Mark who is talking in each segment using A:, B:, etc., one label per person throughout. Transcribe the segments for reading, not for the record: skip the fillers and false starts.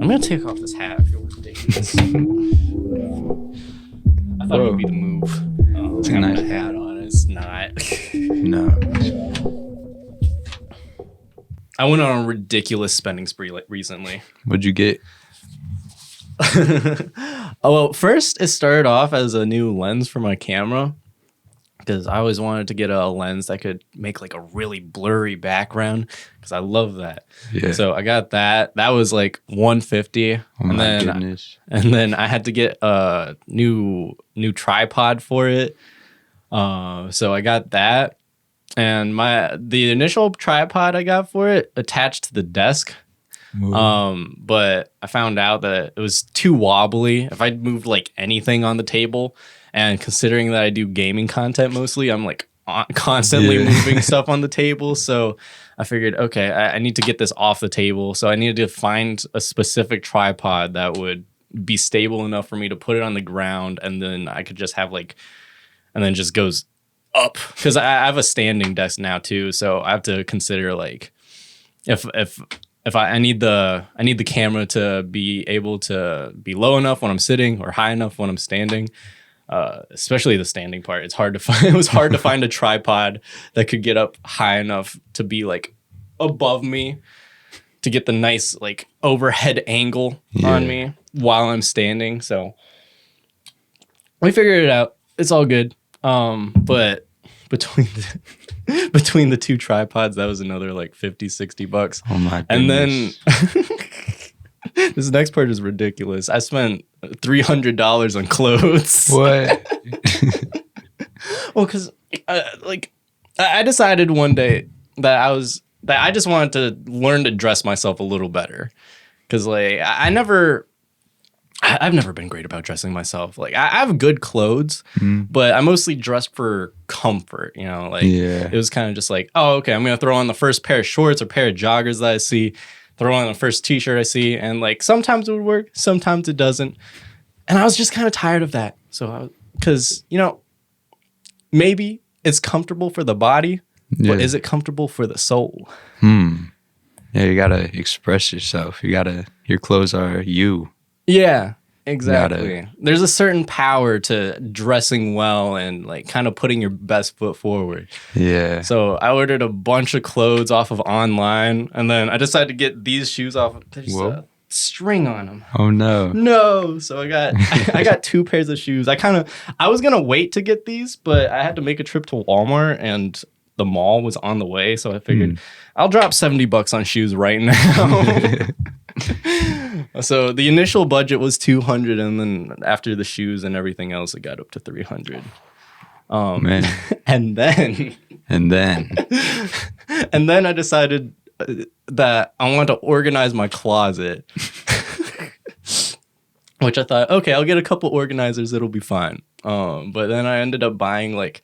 A: I'm gonna take off this hat. I feel ridiculous. I thought it would be the move.
B: It's a nice
A: hat on. It's not.
B: No.
A: I went on a ridiculous spending spree recently.
B: What'd you get?
A: Well, first it started off as a new lens for my camera because I always wanted to get a lens that could make like a really blurry background because I love that.
B: Yeah.
A: So I got that. That was like $150.
B: Oh my goodness.
A: And then I had to get a new tripod for it. So I got that. And the initial tripod I got for it attached to the desk. Ooh. But I found out that it was too wobbly. If I moved like anything on the table, and considering that I do gaming content mostly, I'm like constantly moving stuff on the table. So I figured, okay, I need to get this off the table. So I needed to find a specific tripod that would be stable enough for me to put it on the ground, and then I could just have like, and then just goes up because I have a standing desk now too. So I have to consider like if I need the camera to be able to be low enough when I'm sitting or high enough when I'm standing. Especially the standing part. It's hard to find. It was hard to find a tripod that could get up high enough to be like above me to get the nice like overhead angle on me while I'm standing. So we figured it out. It's all good. But between the two tripods, that was another like $50-$60.
B: Oh my goodness.
A: And then this next part is ridiculous. I spent $300 on clothes.
B: What?
A: Well, because I decided one day that I just wanted to learn to dress myself a little better. Because like I've never been great about dressing myself. Like I have good clothes, but I mostly dress for comfort. You know, like it was kind of just like, oh, okay, I'm gonna throw on the first pair of shorts or pair of joggers that I see. Throw on the first t-shirt I see, and like sometimes it would work, sometimes it doesn't. And I was just kind of tired of that. So, because, you know, maybe it's comfortable for the body, but is it comfortable for the soul?
B: Yeah, you gotta express yourself. Your clothes are you.
A: Yeah, exactly. There's a certain power to dressing well and like kind of putting your best foot forward. Yeah. So I ordered a bunch of clothes off of online, and then I decided to get these shoes off. There's a string on them.
B: Oh no.
A: No. So I got two pairs of shoes. I was gonna wait to get these, but I had to make a trip to Walmart and the mall was on the way, so I figured I'll drop $70 on shoes right now. So the initial budget was $200, and then after the shoes and everything else, it got up to $300.
B: Man.
A: and then I decided that I wanted to organize my closet, which I thought, okay, I'll get a couple organizers, it'll be fine. But then I ended up buying like,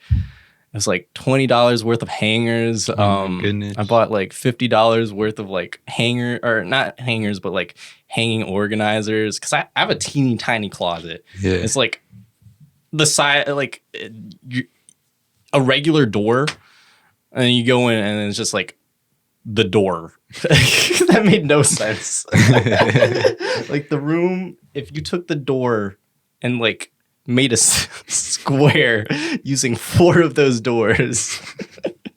A: it was like $20 worth of hangers.
B: Oh my goodness.
A: I bought like $50 worth of like not hangers, but like hanging organizers. Cause I have a teeny tiny closet. Yeah. It's like the size, like a regular door. And you go in and it's just like the door. That made no sense. Like the room, if you took the door and like made a square using 4 of those doors.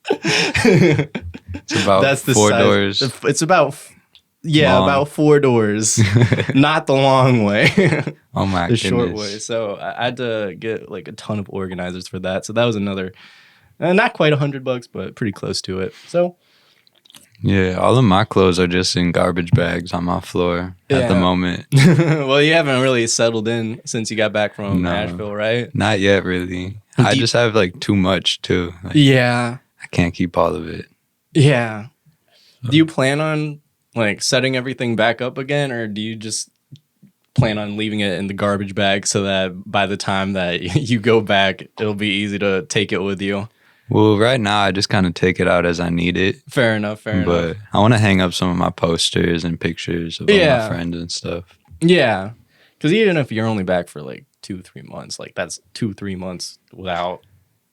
B: It's about
A: That's the
B: 4
A: size.
B: doors.
A: It's about about 4 doors, not the long way.
B: Oh my
A: the
B: goodness.
A: short way. So I had to get like a ton of organizers for that. So that was another, not quite $100, but pretty close to it. So.
B: Yeah, all of my clothes are just in garbage bags on my floor at the moment.
A: Well, you haven't really settled in since you got back from Nashville, right?
B: Not yet, really. I just have like too much too. Like, I can't keep all of it.
A: Yeah. Do you plan on like setting everything back up again, or do you just plan on leaving it in the garbage bag so that by the time that you go back, it'll be easy to take it with you?
B: Well, right now, I just kind of take it out as I need it.
A: Fair enough.
B: But I want to hang up some of my posters and pictures of all my friends and stuff.
A: Yeah. Because even if you're only back for like 2-3 months, like that's 2-3 months without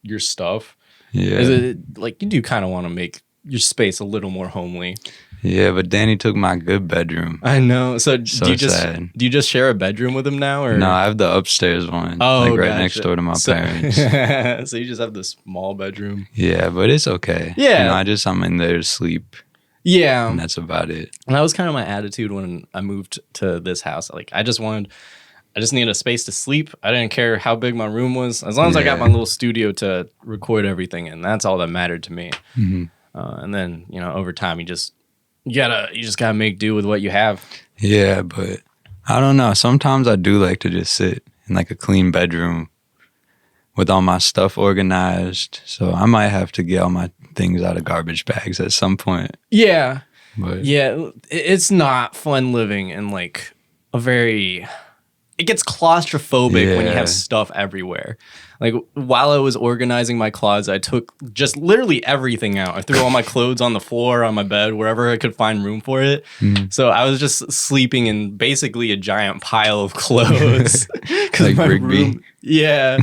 A: your stuff. Yeah. Like you do kind of want to make your space a little more homely.
B: Yeah, but Danny took my good bedroom.
A: I know. So
B: So sad.
A: do you just share a bedroom with him now, or
B: No, I have the upstairs one,
A: oh,
B: right
A: gotcha.
B: next door to my parents.
A: So you just have the small bedroom.
B: Yeah, but it's okay.
A: Yeah.
B: I'm in there to sleep.
A: Yeah.
B: And that's about it.
A: And that was kind of my attitude when I moved to this house. Like, I just needed a space to sleep. I didn't care how big my room was. As long as I got my little studio to record everything in, that's all that mattered to me.
B: Mm-hmm.
A: And then, over time, you just gotta make do with what you have.
B: Yeah, but I don't know. Sometimes I do like to just sit in like a clean bedroom with all my stuff organized. So I might have to get all my things out of garbage bags at some point.
A: Yeah.
B: But
A: yeah, it's not fun living in like it gets claustrophobic when you have stuff everywhere. Like, while I was organizing my closet, I took just literally everything out. I threw all my clothes on the floor, on my bed, wherever I could find room for it. So I was just sleeping in basically a giant pile of clothes.
B: Like Rigby.
A: Room, yeah.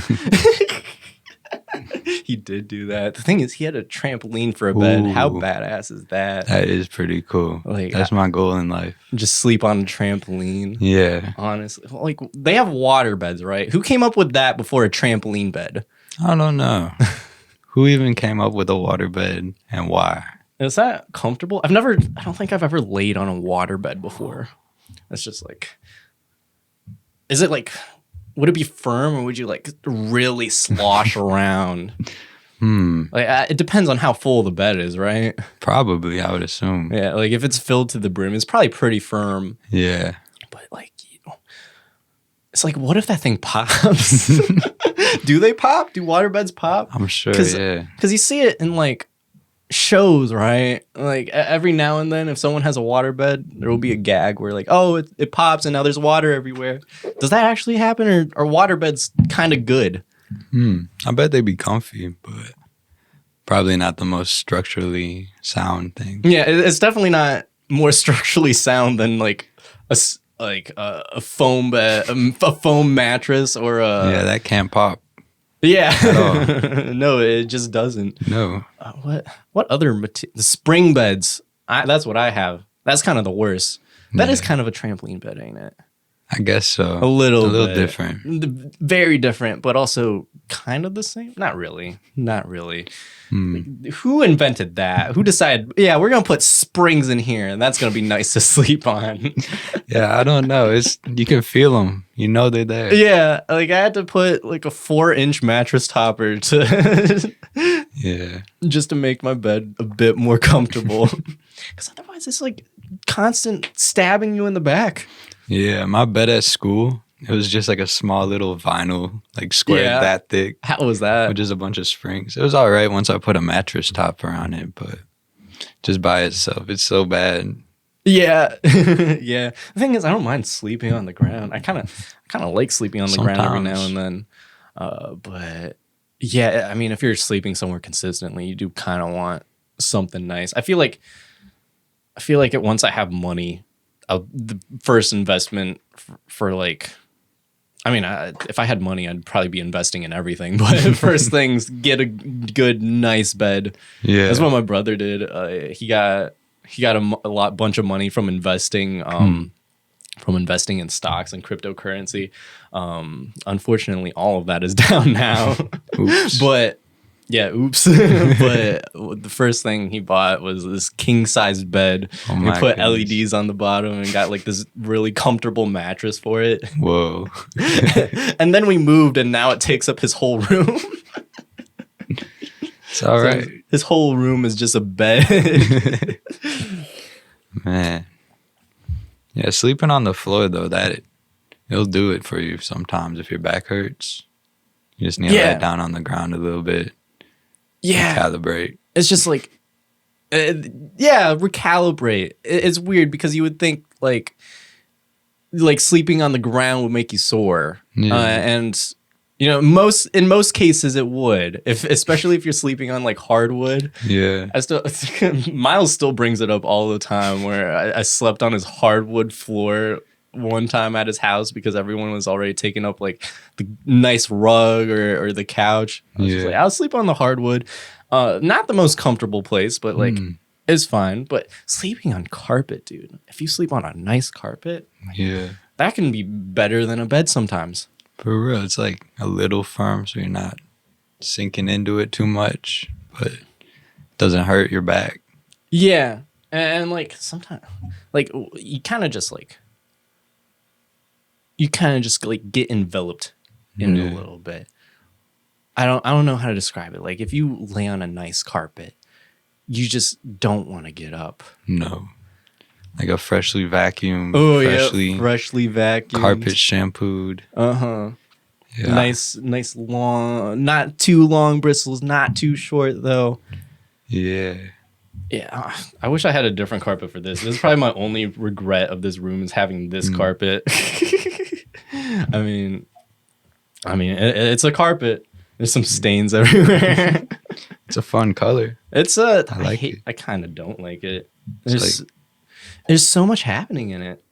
A: He did do that. The thing is, he had a trampoline for a bed. How badass is that?
B: That is pretty cool. Like, that's my goal in life.
A: Just sleep on a trampoline.
B: Yeah.
A: Honestly. Like, they have water beds, right? Who came up with that before a trampoline bed?
B: I don't know. Who even came up with a water bed and why?
A: Is that comfortable? I don't think I've ever laid on a water bed before. It's just like, is it like, would it be firm or would you like really slosh around? Like, it depends on how full the bed is, right?
B: Probably, I would assume.
A: Yeah, like if it's filled to the brim, it's probably pretty firm.
B: Yeah.
A: But like, it's like, what if that thing pops? Do they pop? Do water beds pop?
B: I'm sure, yeah.
A: Because you see it in like shows, right? Like every now and then, if someone has a water bed, there will be a gag where like, oh, it pops and now there's water everywhere. Does that actually happen, or are water beds kind of good?
B: I bet they'd be comfy, but probably not the most structurally sound thing.
A: Yeah, it's definitely not more structurally sound than like a foam bed, a foam mattress, or a
B: that can't pop.
A: Yeah, no, it just doesn't.
B: No.
A: What other the spring beds? That's what I have. That's kind of the worst. That is kind of a trampoline bed, ain't it?
B: I guess so.
A: A little
B: bit. Different.
A: Very different, but also kind of the same. Not really. Like, who invented that? Who decided, yeah, we're going to put springs in here and that's going to be nice to sleep on?
B: Yeah, I don't know. You can feel them. You know they're there.
A: Yeah, like I had to put like a 4-inch mattress topper to just to make my bed a bit more comfortable. Because otherwise it's like constant stabbing you in the back.
B: Yeah, my bed at school, it was just like a small little vinyl, like square that thick.
A: How was that?
B: With just a bunch of springs. It was all right once I put a mattress topper on it, but just by itself, it's so bad.
A: Yeah. Yeah. The thing is, I don't mind sleeping on the ground. I kind of like sleeping on the ground every now and then. But yeah, I mean, if you're sleeping somewhere consistently, you do kind of want something nice. I feel like once I have money, the first investment for like, I mean, if I had money, I'd probably be investing in everything. But first things, get a good, nice bed. Yeah, that's what my brother did. He got a bunch of money from investing, in stocks and cryptocurrency. Unfortunately, all of that is down now. Oops. But yeah, oops. But the first thing he bought was this king-sized bed. He put LEDs on the bottom and got like this really comfortable mattress for it.
B: Whoa.
A: And then we moved and now it takes up his whole room.
B: It's all right. So
A: his whole room is just a bed.
B: Man. Yeah, sleeping on the floor though, it'll do it for you sometimes if your back hurts. You just need to lay down on the ground a little bit. Yeah. Recalibrate.
A: It's just like, recalibrate. It's weird because you would think like sleeping on the ground would make you sore. Yeah. And you know, in most cases it would, especially if you're sleeping on like hardwood.
B: Yeah.
A: Miles still brings it up all the time where I slept on his hardwood floor one time at his house because everyone was already taking up like the nice rug or the couch. I was just like, I'll sleep on the hardwood. Not the most comfortable place, but like is fine, but sleeping on carpet, dude. If you sleep on a nice carpet,
B: Yeah.
A: that can be better than a bed sometimes.
B: For real, it's like a little firm, so you're not sinking into it too much, but it doesn't hurt your back.
A: Yeah, and like sometimes, like you kind of just like get enveloped in it a little bit. I don't know how to describe it. Like if you lay on a nice carpet, you just don't want to get up.
B: No. Like a freshly vacuumed,
A: freshly vacuumed,
B: carpet shampooed.
A: Yeah. Nice long, not too long bristles, not too short though.
B: Yeah.
A: Yeah, I wish I had a different carpet for this. This is probably my only regret of this room is having this carpet. I mean, it's a carpet. There's some stains everywhere.
B: It's a fun color.
A: I like it. I kind of don't like it. There's so much happening in it.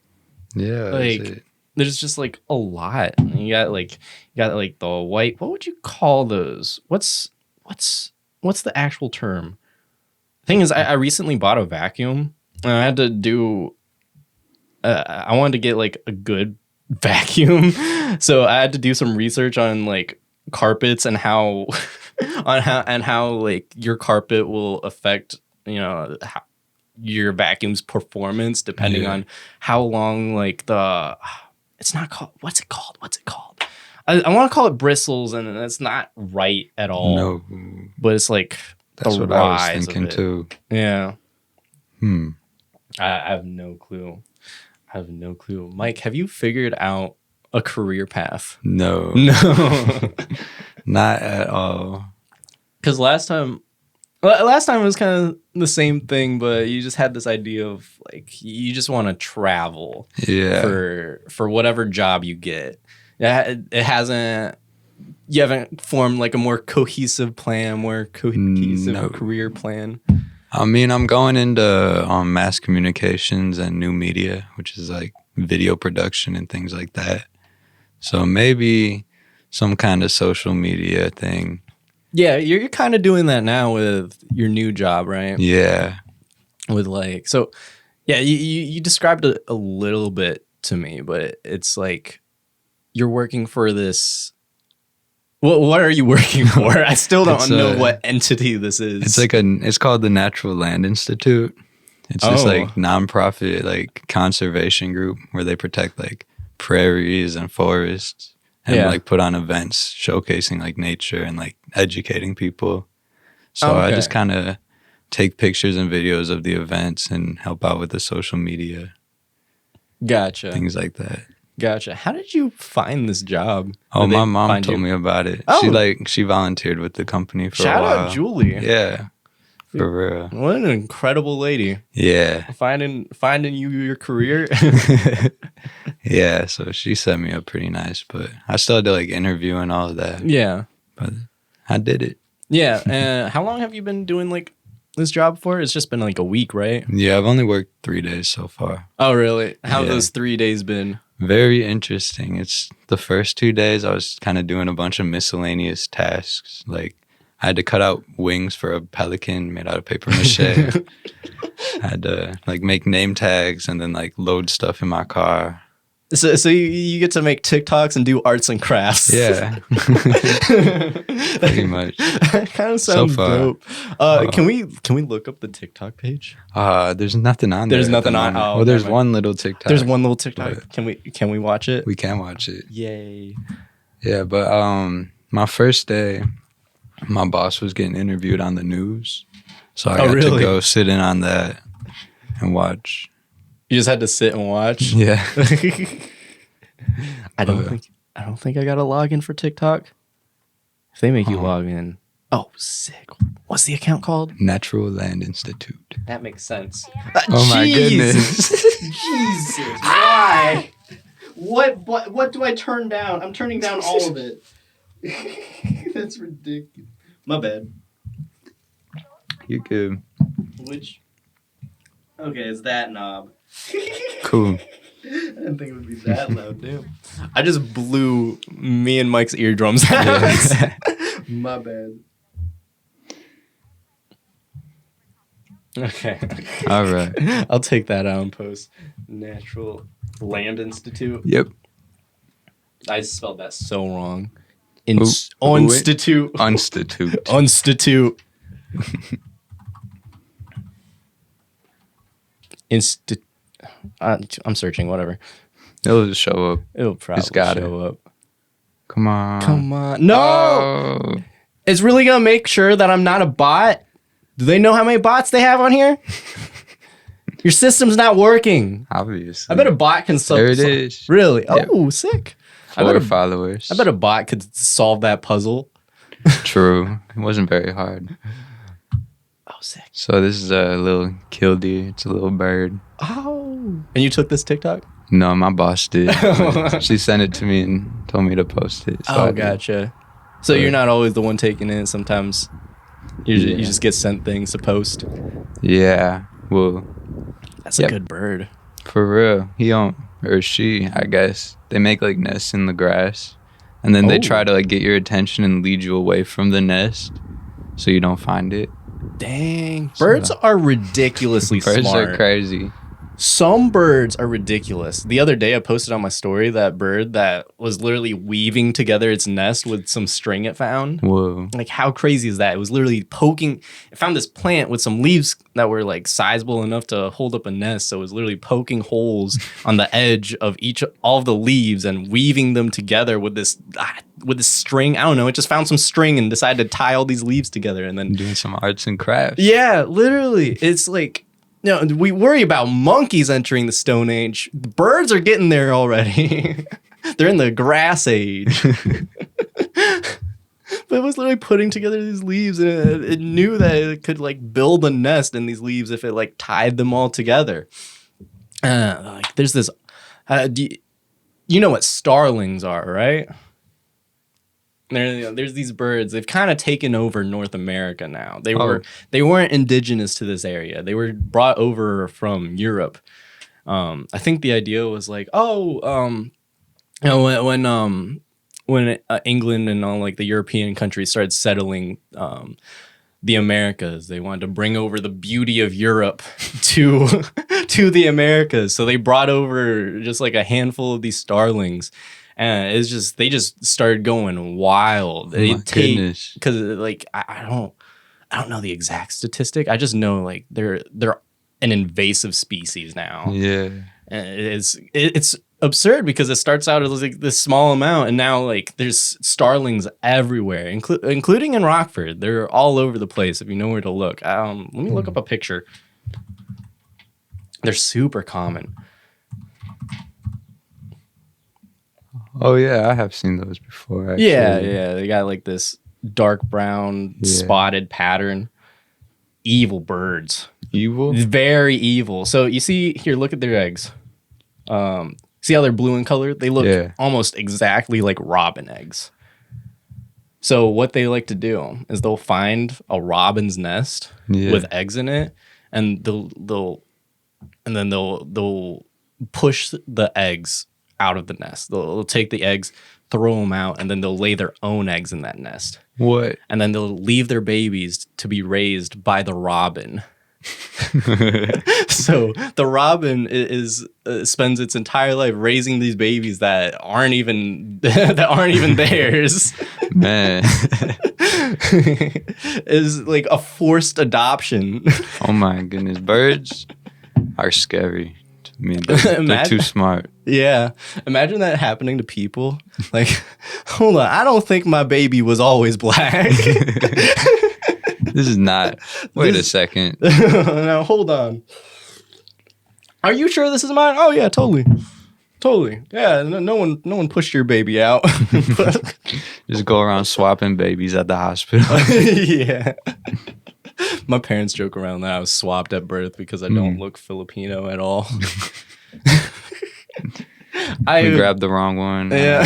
B: Yeah.
A: Like there's just like a lot. You got the white. What would you call those? What's the actual term? Thing is, I recently bought a vacuum, and I had to do. I wanted to get like a good vacuum, so I had to do some research on like carpets and how like your carpet will affect your vacuum's performance depending on how long like it's not called what's it called I want to call it bristles, and that's not right at all.
B: No,
A: but it's like
B: that's what I was thinking too.
A: Yeah. I have no clue. Mike, have you figured out a career path?
B: No, not at all.
A: Because last time it was kind of the same thing, but you just had this idea of like you just want to travel.
B: Yeah.
A: For whatever job you get. You haven't formed like a more cohesive plan, career plan.
B: I mean, I'm going into mass communications and new media, which is like video production and things like that. So maybe some kind of social media thing.
A: Yeah, you're kind of doing that now with your new job, right?
B: Yeah.
A: With like, so yeah, you described it a little bit to me, but it's like you're working for this. What are you working for? I still don't know what entity this is.
B: It's called the Natural Land Institute. It's this like nonprofit like conservation group where they protect like prairies and forests and like put on events showcasing like nature and like educating people. So I just kind of take pictures and videos of the events and help out with the social media.
A: Gotcha.
B: Things like that.
A: Gotcha. How did you find this job?
B: Oh, my mom told me about it. Oh. She volunteered with the company for a while.
A: Shout out Julie.
B: Yeah. For real.
A: What an incredible lady.
B: Yeah.
A: Finding you your career.
B: Yeah, so she set me up pretty nice, but I still had to like interview and all of that.
A: Yeah.
B: But I did it.
A: Yeah. How long have you been doing like this job for? It's just been like a week, right?
B: Yeah, I've only worked 3 days so far.
A: Oh, really? How have those 3 days been?
B: Very interesting. It's the first 2 days I was kind of doing a bunch of miscellaneous tasks. Like I had to cut out wings for a pelican made out of paper mache. I had to like make name tags and then like load stuff in my car.
A: So you get to make TikToks and do arts and crafts.
B: Yeah. Pretty much.
A: That kind of sounds dope. Can we look up the TikTok page?
B: There's nothing on there.
A: There's nothing on.
B: Oh, well, there's one little TikTok.
A: There's one little TikTok. Can we watch it?
B: We can watch it.
A: Yay.
B: Yeah, but my first day, my boss was getting interviewed on the news. So I got to go sit in on that and watch.
A: You just had to sit and watch?
B: Yeah.
A: I don't think I got a login for TikTok. If they make you log in. Oh, sick. What's the account called?
B: Natural Land Institute.
A: That makes sense.
B: Oh my goodness.
A: Jesus. Why? What do I turn down? I'm turning down all of it. That's ridiculous. My bad.
B: You good.
A: Okay, it's that knob.
B: Cool.
A: I didn't think it would be that loud, damn. I just blew me and Mike's eardrums out. My bad. Okay.
B: All right.
A: I'll take that out and post. Natural Land Institute.
B: Yep.
A: I spelled that so wrong.
B: Institute.
A: Institute. Institute. I'm searching, whatever.
B: It'll just show up.
A: It'll probably show up.
B: Come on.
A: No!
B: Oh.
A: It's really going to make sure that I'm not a bot? Do they know how many bots they have on here? Your system's not working.
B: Obviously.
A: I bet a bot can
B: There it is.
A: Really?
B: Yep.
A: Oh, sick.
B: 4 followers.
A: I bet a bot could solve that puzzle.
B: True. It wasn't very hard.
A: Oh, sick.
B: So this is a little killdeer. It's a little bird.
A: Oh. And you took this TikTok?
B: No, my boss did. She sent it to me and told me to post it. So
A: gotcha. So you're not always the one taking it. Sometimes you just get sent things to post.
B: Yeah. Well,
A: that's a good bird.
B: For real. He or she, I guess. They make like nests in the grass. And then they try to like get your attention and lead you away from the nest so you don't find it.
A: Dang. Birds are ridiculously smart.
B: Birds are crazy.
A: Some birds are ridiculous. The other day I posted on my story that bird that was literally weaving together its nest with some string it found.
B: Whoa.
A: Like, how crazy is that? It was literally poking. It found this plant with some leaves that were like sizable enough to hold up a nest. So it was literally poking holes on the edge of all of the leaves and weaving them together with this string. I don't know. It just found some string and decided to tie all these leaves together and then
B: doing some arts and crafts.
A: Yeah, literally. It's like, no, we worry about monkeys entering the Stone Age. The birds are getting there already. They're in the grass age. But it was literally putting together these leaves, and it knew that it could like build a nest in these leaves if it like tied them all together. Like there's this, you know what starlings are, right? There's these birds. They've kind of taken over North America now. They weren't indigenous to this area. They were brought over from Europe. I think the idea was like, when England and all like the European countries started settling the Americas, they wanted to bring over the beauty of Europe to the Americas. So they brought over just like a handful of these starlings. And they just started going wild.
B: Goodness.
A: Because like I don't know the exact statistic. I just know like they're an invasive species now.
B: Yeah,
A: and it's absurd because it starts out as like this small amount, and now like there's starlings everywhere, including in Rockford. They're all over the place. If you know where to look, let me look up a picture. They're super common.
B: Oh, yeah, I have seen those before, actually.
A: Yeah. They got like this dark brown spotted pattern. Evil birds.
B: Evil?
A: Very evil. So you see here, look at their eggs. See how they're blue in color? They look almost exactly like robin eggs. So what they like to do is they'll find a robin's nest with eggs in it, and they'll push the eggs out of the nest. They'll take the eggs, throw them out, and then they'll lay their own eggs in that nest.
B: What?
A: And then they'll leave their babies to be raised by the robin. So the robin spends its entire life raising these babies that aren't even theirs.
B: Man,
A: is like a forced adoption.
B: Oh my goodness, birds are scary. I mean, they're too smart.
A: Yeah. Imagine that happening to people. Like, hold on, I don't think my baby was always black.
B: This is not. Wait a second.
A: Now, hold on. Are you sure this is mine? Oh, yeah, totally. Yeah, no one pushed your baby out.
B: Just go around swapping babies at the hospital.
A: Yeah. My parents joke around that I was swapped at birth because I don't look Filipino at all.
B: I grabbed the wrong one.
A: Yeah.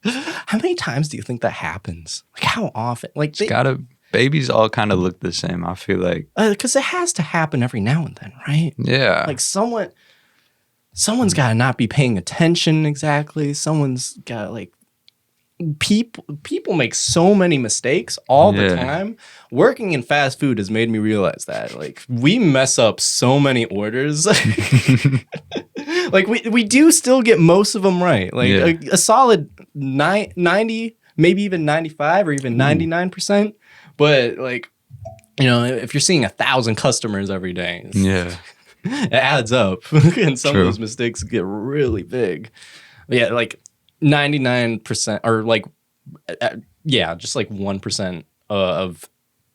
A: How many times do you think that happens? Like, how often? Like,
B: babies all kind of look the same, I feel like.
A: Because it has to happen every now and then, right?
B: Yeah.
A: Like, someone's got to not be paying attention exactly. Someone's got to, like, people make so many mistakes all the time. Working in fast food has made me realize that like we mess up so many orders. Like we do still get most of them right. Like a solid 90, maybe even 95 or even 99%. But like, you know, if you're seeing 1,000 customers every day, it adds up. And some of those mistakes get really big. But yeah, like 99% or like, just like 1% of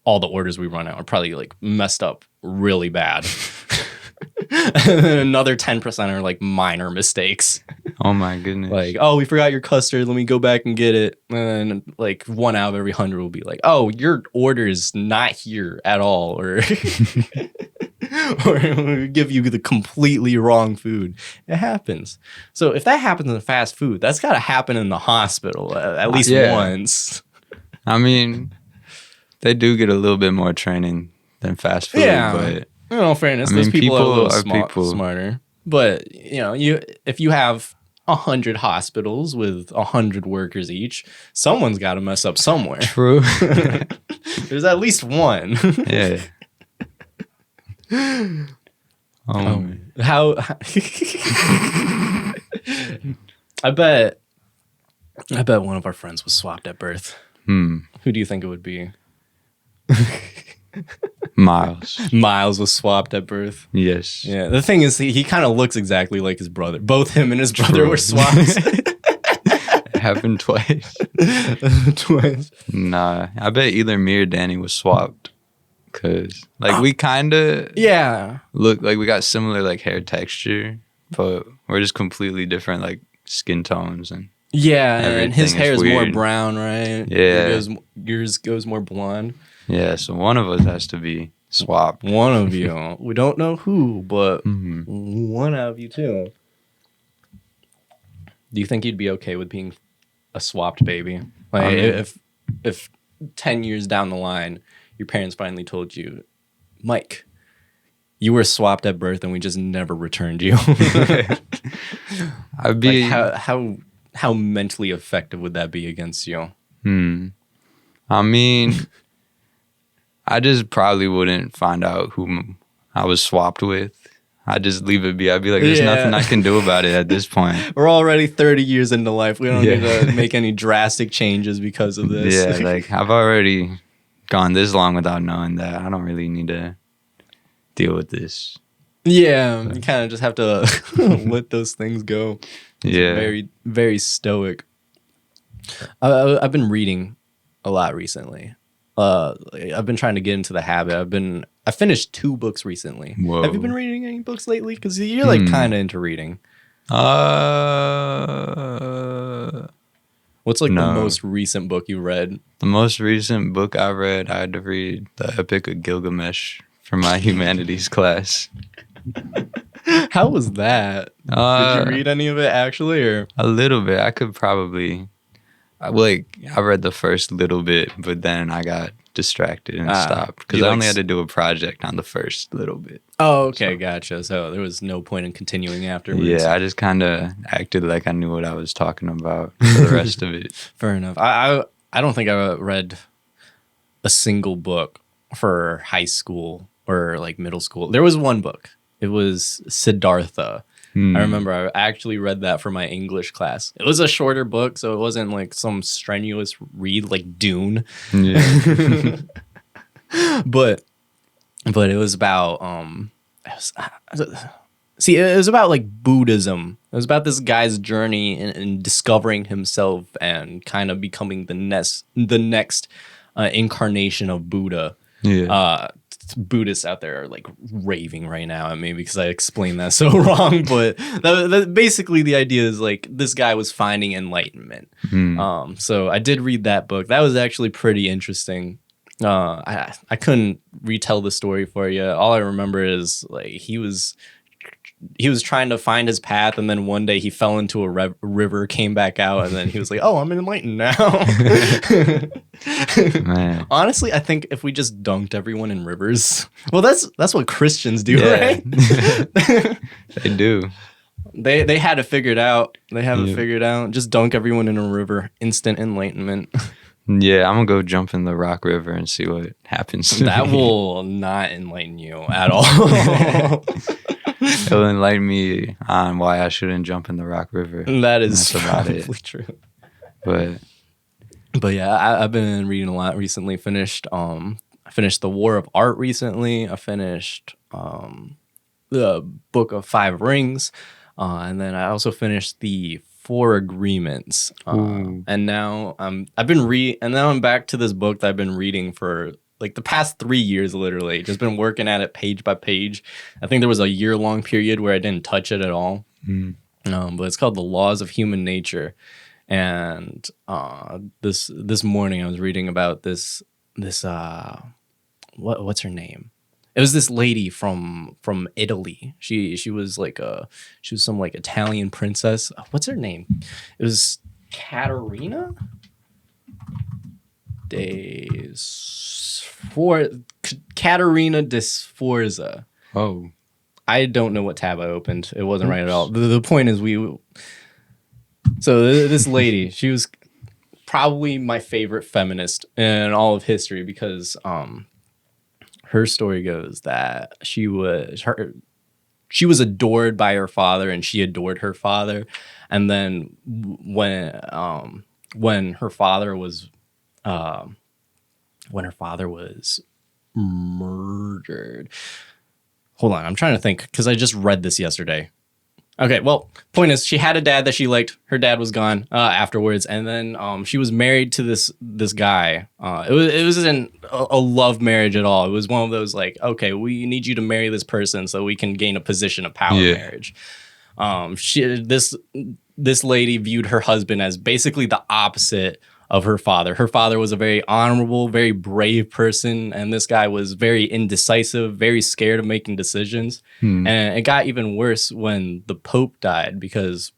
A: all the orders we run out are probably like messed up really bad. And then another 10% are like minor mistakes.
B: Oh my goodness.
A: Like, oh, we forgot your custard. Let me go back and get it. And then like 1 out of every 100 will be like, oh, your order is not here at all. Or we'll give you the completely wrong food. It happens. So if that happens in fast food, that's got to happen in the hospital at least once.
B: I mean, they do get a little bit more training than fast food, but
A: in all fairness, those people are a little smarter. But you know, if you have 100 hospitals with 100 workers each, someone's got to mess up somewhere.
B: True.
A: There's at least one.
B: Yeah.
A: How? I bet one of our friends was swapped at birth. Who do you think it would be? Miles was swapped at birth.
B: Yes.
A: Yeah. The thing is, he kind of looks exactly like his brother. Both him and his brother were swapped.
B: It happened twice. Nah, I bet either me or Danny was swapped. Cause like we kind of look like we got similar like hair texture, but we're just completely different like skin tones and
A: and his hair is more brown, right?
B: Yeah,
A: yours goes more blonde.
B: Yeah, so one of us has to be swapped.
A: One of you. We don't know who, but one of you too. Do you think you'd be okay with being a swapped baby? Like if 10 years down the line, your parents finally told you, Mike, you were swapped at birth and we just never returned you.
B: I'd be
A: like how mentally effective would that be against you?
B: I mean, I just probably wouldn't find out who I was swapped with. I'd just leave it be. I'd be like, there's nothing I can do about it at this point.
A: We're already 30 years into life. We don't need to make any drastic changes because of this.
B: Yeah, like I've already gone this long without knowing that. I don't really need to deal with this.
A: Yeah, you kind of just have to let those things go. It's very, very stoic. I've been reading a lot recently. I've been trying to get into the habit. I finished 2 books recently.
B: Whoa.
A: Have you been reading any books lately? Because you're like kind of into reading. What's like the most recent book you read?
B: The most recent book I read, I had to read The Epic of Gilgamesh for my humanities class.
A: How was that? Did you read any of it actually, or
B: a little bit? I could probably. I read the first little bit, but then I got distracted and stopped because I only had to do a project on the first little bit.
A: Oh, okay, gotcha. So there was no point in continuing afterwards.
B: Yeah, I just kind of acted like I knew what I was talking about for the rest of it.
A: Fair enough. I don't think I read a single book for high school or like middle school. There was one book. It was Siddhartha. I remember I actually read that for my English class. It was a shorter book, so it wasn't like some strenuous read like Dune. Yeah. but it was about it was about like Buddhism. It was about this guy's journey in discovering himself and kind of becoming the next incarnation of Buddha. Yeah. Buddhists out there are like raving right now at me because I explained that so wrong, but basically the idea is like this guy was finding enlightenment. So I did read that book. That was actually pretty interesting. I couldn't retell the story for you. All I remember is like he was trying to find his path, and then one day he fell into a river, came back out, and then he was like, "Oh, I'm enlightened now." Man. Honestly, I think if we just dunked everyone in rivers, well, that's what Christians do, right?
B: They do.
A: They had it figured out. They have it
B: Yeah.
A: figured out. Just dunk everyone in a river. Instant enlightenment.
B: Yeah, I'm gonna go jump in the Rock River and see what happens. To
A: That
B: me.
A: will not enlighten you at all.
B: It'll enlighten me on why I shouldn't jump in the Rock River.
A: That is
B: That's about
A: probably
B: it.
A: true.
B: But
A: yeah, I've been reading a lot recently. I finished The War of Art recently. I finished the Book of Five Rings, and then I also finished the Four Agreements. And now I'm back to this book that I've been reading for like the past 3 years, literally. Just been working at it page by page. I think there was a year-long period where I didn't touch it at all. But it's called The Laws of Human Nature. And this morning I was reading about this what's her name? It was this lady from Italy. She was some like Italian princess. What's her name? It was Caterina Caterina de Sforza.
B: oh,
A: I don't know what tab I opened. It wasn't right at all. The point is this lady, she was probably my favorite feminist in all of history because her story goes that she was adored by her father and she adored her father, and then when her father was murdered. Hold on, I'm trying to think because I just read this yesterday. Okay, well, point is, she had a dad that she liked. Her dad was gone afterwards, and then she was married to this guy. It wasn't a love marriage at all. It was one of those like, okay, we need you to marry this person so we can gain a position of power marriage. This lady viewed her husband as basically the opposite of her father. Her father was a very honorable, very brave person, and this guy was very indecisive, very scared of making decisions. And it got even worse when the Pope died because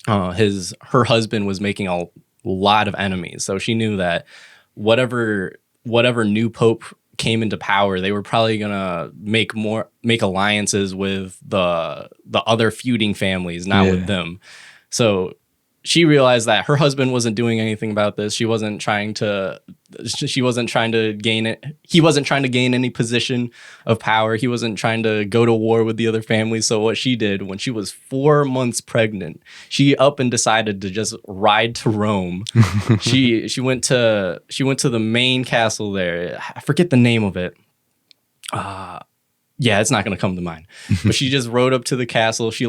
A: her husband was making a lot of enemies. So she knew that whatever new Pope came into power, they were probably gonna make alliances with the other feuding families, not with them. So she realized that her husband wasn't doing anything about this. He wasn't trying to gain it. He wasn't trying to gain any position of power. He wasn't trying to go to war with the other families. So what she did when she was 4 months pregnant, she up and decided to just ride to Rome. she went to the main castle there. I forget the name of it. Yeah, it's not going to come to mind. But she just rode up to the castle. She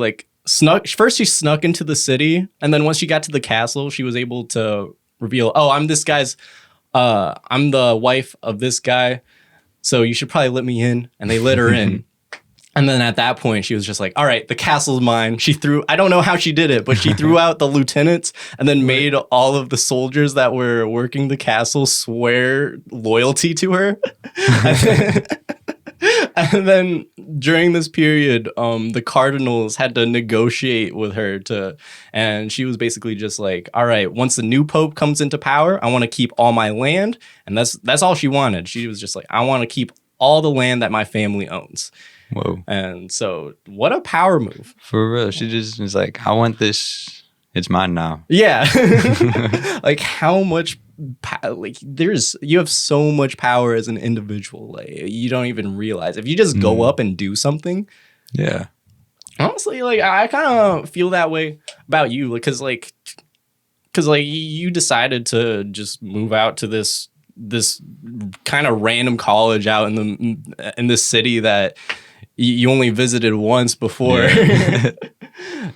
A: she snuck into the city, and then once she got to the castle, she was able to reveal, I'm I'm the wife of this guy, so you should probably let me in. And they let her in. And then at that point, she was just like, all right, the castle's mine. I don't know how she did it, but she threw out the lieutenants and then made all of the soldiers that were working the castle swear loyalty to her. And then during this period, the cardinals had to negotiate with her and she was basically just like, all right, once the new Pope comes into power, I want to keep all my land. And that's all she wanted. She was just like, I want to keep all the land that my family owns.
B: Whoa.
A: And so what a power move.
B: For real. She just was like, I want this. It's mine now.
A: Yeah. Like how much you have so much power as an individual. Like you don't even realize if you just go up and do something.
B: Yeah.
A: Honestly, like I kind of feel that way about you, because you decided to just move out to this kind of random college out in this city that you only visited once before. Yeah.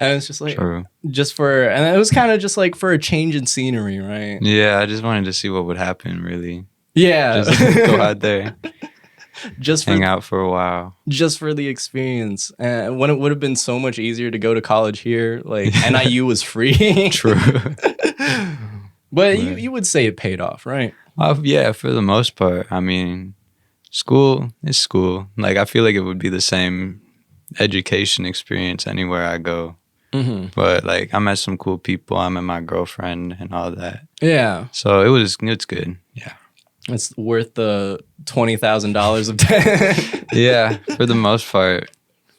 A: And it's just like, true. And it was kind of just like for a change in scenery, right?
B: Yeah, I just wanted to see what would happen, really.
A: Yeah.
B: Just go out there. Hang out for a while. Just
A: for the experience. And when it would have been so much easier to go to college here, like NIU was free.
B: True.
A: But you would say it paid off, right?
B: Yeah, for the most part. I mean, school is school. Like, I feel like it would be the same education experience anywhere I go. Mm-hmm. But like, I met some cool people. I met my girlfriend and all that.
A: Yeah.
B: So it's good. Yeah.
A: It's worth the $20,000 of debt.
B: Yeah, for the most part.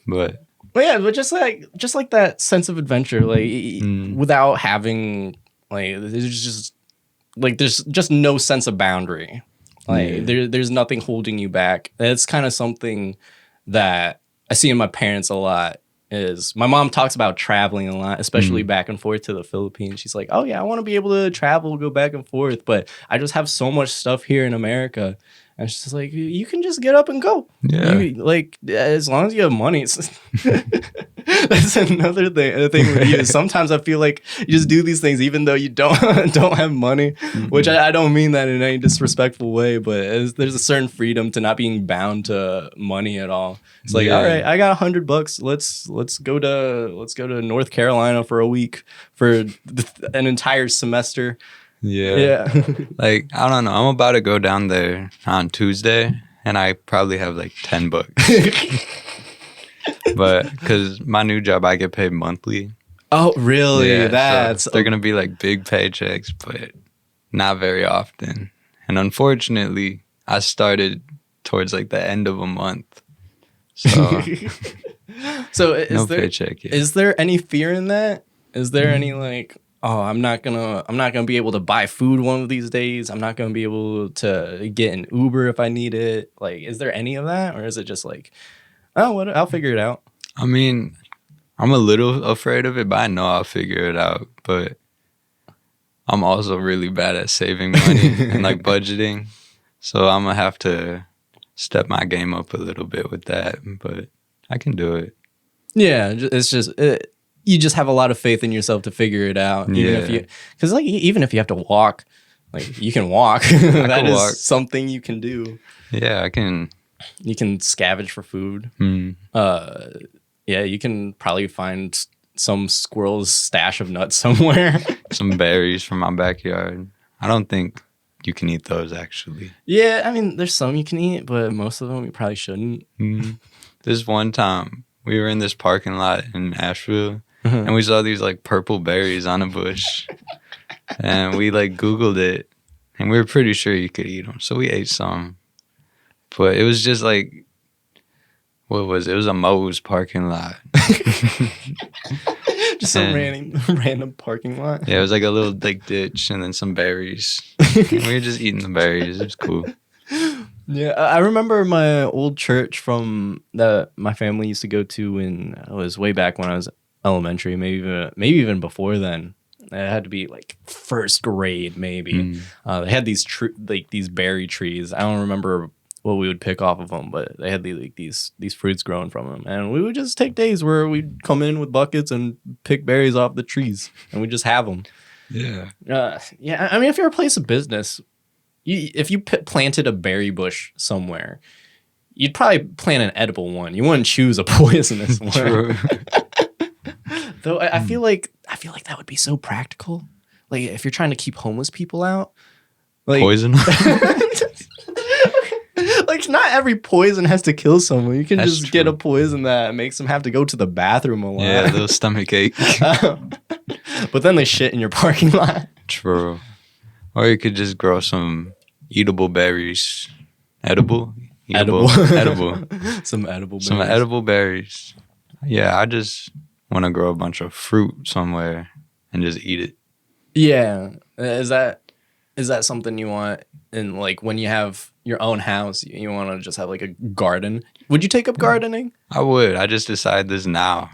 B: But
A: Well, yeah, but just like that sense of adventure, like without having like there's just no sense of boundary. Like there's nothing holding you back. It's kind of something that I see in my parents a lot. Is my mom talks about traveling a lot, especially back and forth to the Philippines. She's like, oh yeah, I want to be able to travel, go back and forth, but I just have so much stuff here in America. And she's like, you can just get up and go.
B: Yeah.
A: Like, as long as you have money. That's another thing with you. Sometimes I feel like you just do these things even though you don't have money, which I don't mean that in any disrespectful way, but there's a certain freedom to not being bound to money at all. It's like, all right, I got $100. Let's go to North Carolina for a week for an entire semester.
B: Yeah. Like, I don't know. I'm about to go down there on Tuesday, and I probably have like $10. But because my new job, I get paid monthly.
A: Oh, really?
B: Yeah, so they're going to be like big paychecks, but not very often. And unfortunately, I started towards like the end of a month. So, no paycheck yet.
A: Is there any fear in that? Is there any like, oh, I'm not gonna be able to buy food one of these days. I'm not gonna be able to get an Uber if I need it. Like, is there any of that, or is it just like, oh, what? I'll figure it out.
B: I mean, I'm a little afraid of it, but I know I'll figure it out. But I'm also really bad at saving money and like budgeting, so I'm gonna have to step my game up a little bit with that. But I can do it. Yeah,
A: it's just. You just have a lot of faith in yourself to figure it out. Because like even if you have to walk, like you can walk. That is walk. Something you can do.
B: Yeah, I can.
A: You can scavenge for food. Yeah, you can probably find some squirrel's stash of nuts somewhere.
B: Some berries from my backyard. I don't think you can eat those actually.
A: Yeah, I mean, there's some you can eat, but most of them you probably shouldn't.
B: This one time we were in this parking lot in Asheville. And we saw these like purple berries on a bush, and we like Googled it, and we were pretty sure you could eat them. So we ate some, but it was just like, what was it? It was a Moe's parking lot.
A: Just some random parking lot.
B: Yeah, it was like a little like ditch, and then some berries. And we were just eating the berries. It was cool.
A: Yeah, I remember my old church from that my family used to go to when it was way back when I was elementary, maybe even before then. It had to be like first grade, maybe. They had these these berry trees. I don't remember what we would pick off of them, but they had these fruits growing from them, and we would just take days where we'd come in with buckets and pick berries off the trees, and we'd just have them.
B: Yeah.
A: Yeah. I mean, if you're a place of business, if you planted a berry bush somewhere, you'd probably plant an edible one. You wouldn't choose a poisonous one. True. Though I feel like that would be so practical. Like if you're trying to keep homeless people out, like
B: poison.
A: Like not every poison has to kill someone. You can just get a poison that makes them have to go to the bathroom a lot.
B: Yeah, a little stomach ache.
A: But then they shit in your parking lot.
B: True. Or you could just grow some eatable berries. Edible. Some edible berries. Yeah, I just want to grow a bunch of fruit somewhere and just eat it.
A: Yeah. Is that something you want in like when you have your own house, you want to just have like a garden? Would you take up gardening?
B: I would. I just decided this now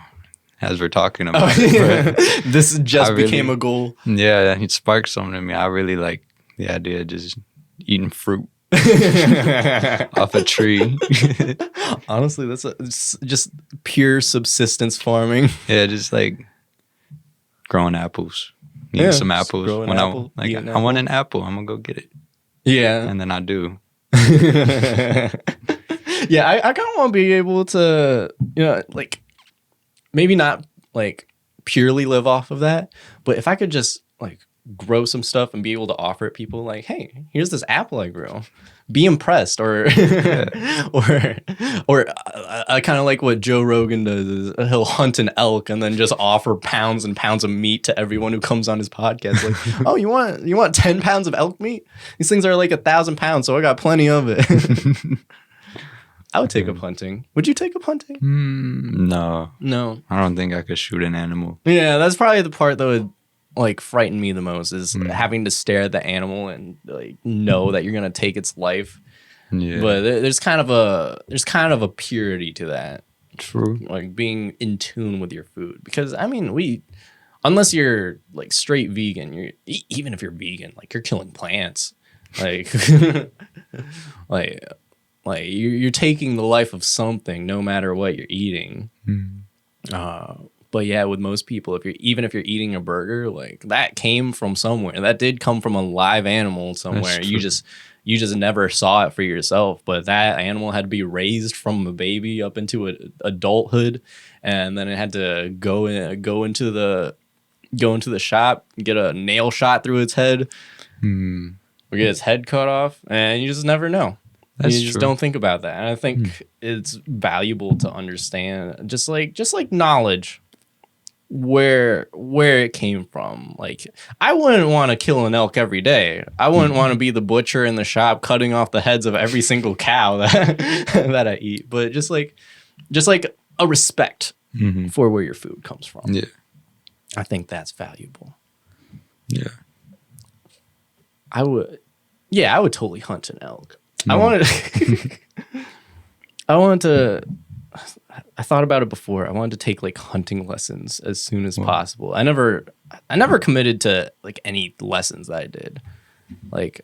B: as we're talking about it.
A: This just became a goal.
B: Yeah, it sparked something in me. I really like the idea of just eating fruit. Off a tree.
A: Honestly, it's just pure subsistence farming.
B: Yeah, just like growing apples. Eating some apples. When I want an apple, I'm gonna go get it.
A: Yeah.
B: And then I do.
A: Yeah, I kind of want to be able to, like maybe not like purely live off of that, but if I could just like grow some stuff and be able to offer it people like, hey, here's this apple I grew. Be impressed, or or I kind of like what Joe Rogan does. Is he'll hunt an elk and then just offer pounds and pounds of meat to everyone who comes on his podcast. Like, oh, you want 10 pounds of elk meat? These things are like 1,000 pounds, so I got plenty of it. I would take up hunting. Would you take up hunting?
B: No.
A: No.
B: I don't think I could shoot an animal.
A: Yeah, that's probably the part that would like frighten me the most is having to stare at the animal and like know that you're gonna take its life.
B: Yeah.
A: But there's kind of a purity to that.
B: True.
A: Like being in tune with your food. Because I mean, unless you're like straight vegan, even if you're vegan, like you're killing plants. Like like you're taking the life of something no matter what you're eating. But yeah, with most people, if you're eating a burger, like that came from somewhere. That did come from a live animal somewhere. You just never saw it for yourself. But that animal had to be raised from a baby up into adulthood, and then it had to go into the shop, get a nail shot through its head, or get its head cut off, and you just never know. You just don't think about that. And I think it's valuable to understand, just like knowledge, where it came from. Like I wouldn't want to kill an elk every day. I wouldn't want to be the butcher in the shop cutting off the heads of every single cow that I eat. But just like a respect for where your food comes from.
B: Yeah.
A: I think that's valuable.
B: Yeah.
A: I would totally hunt an elk. I thought about it before. I wanted to take like hunting lessons as soon as possible. I never committed to like any lessons that I did. Like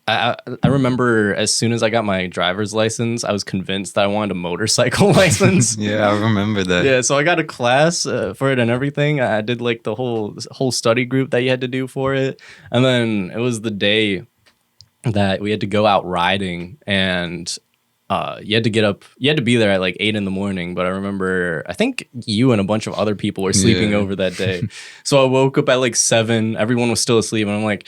A: I remember as soon as I got my driver's license, I was convinced that I wanted a motorcycle license.
B: Yeah, I remember that.
A: Yeah, so I got a class for it and everything. I did like the whole study group that you had to do for it. And then it was the day that we had to go out riding, and you had to be there at like 8 a.m. But I remember, I think you and a bunch of other people were sleeping over that day. So I woke up at like 7. Everyone was still asleep, and I'm like,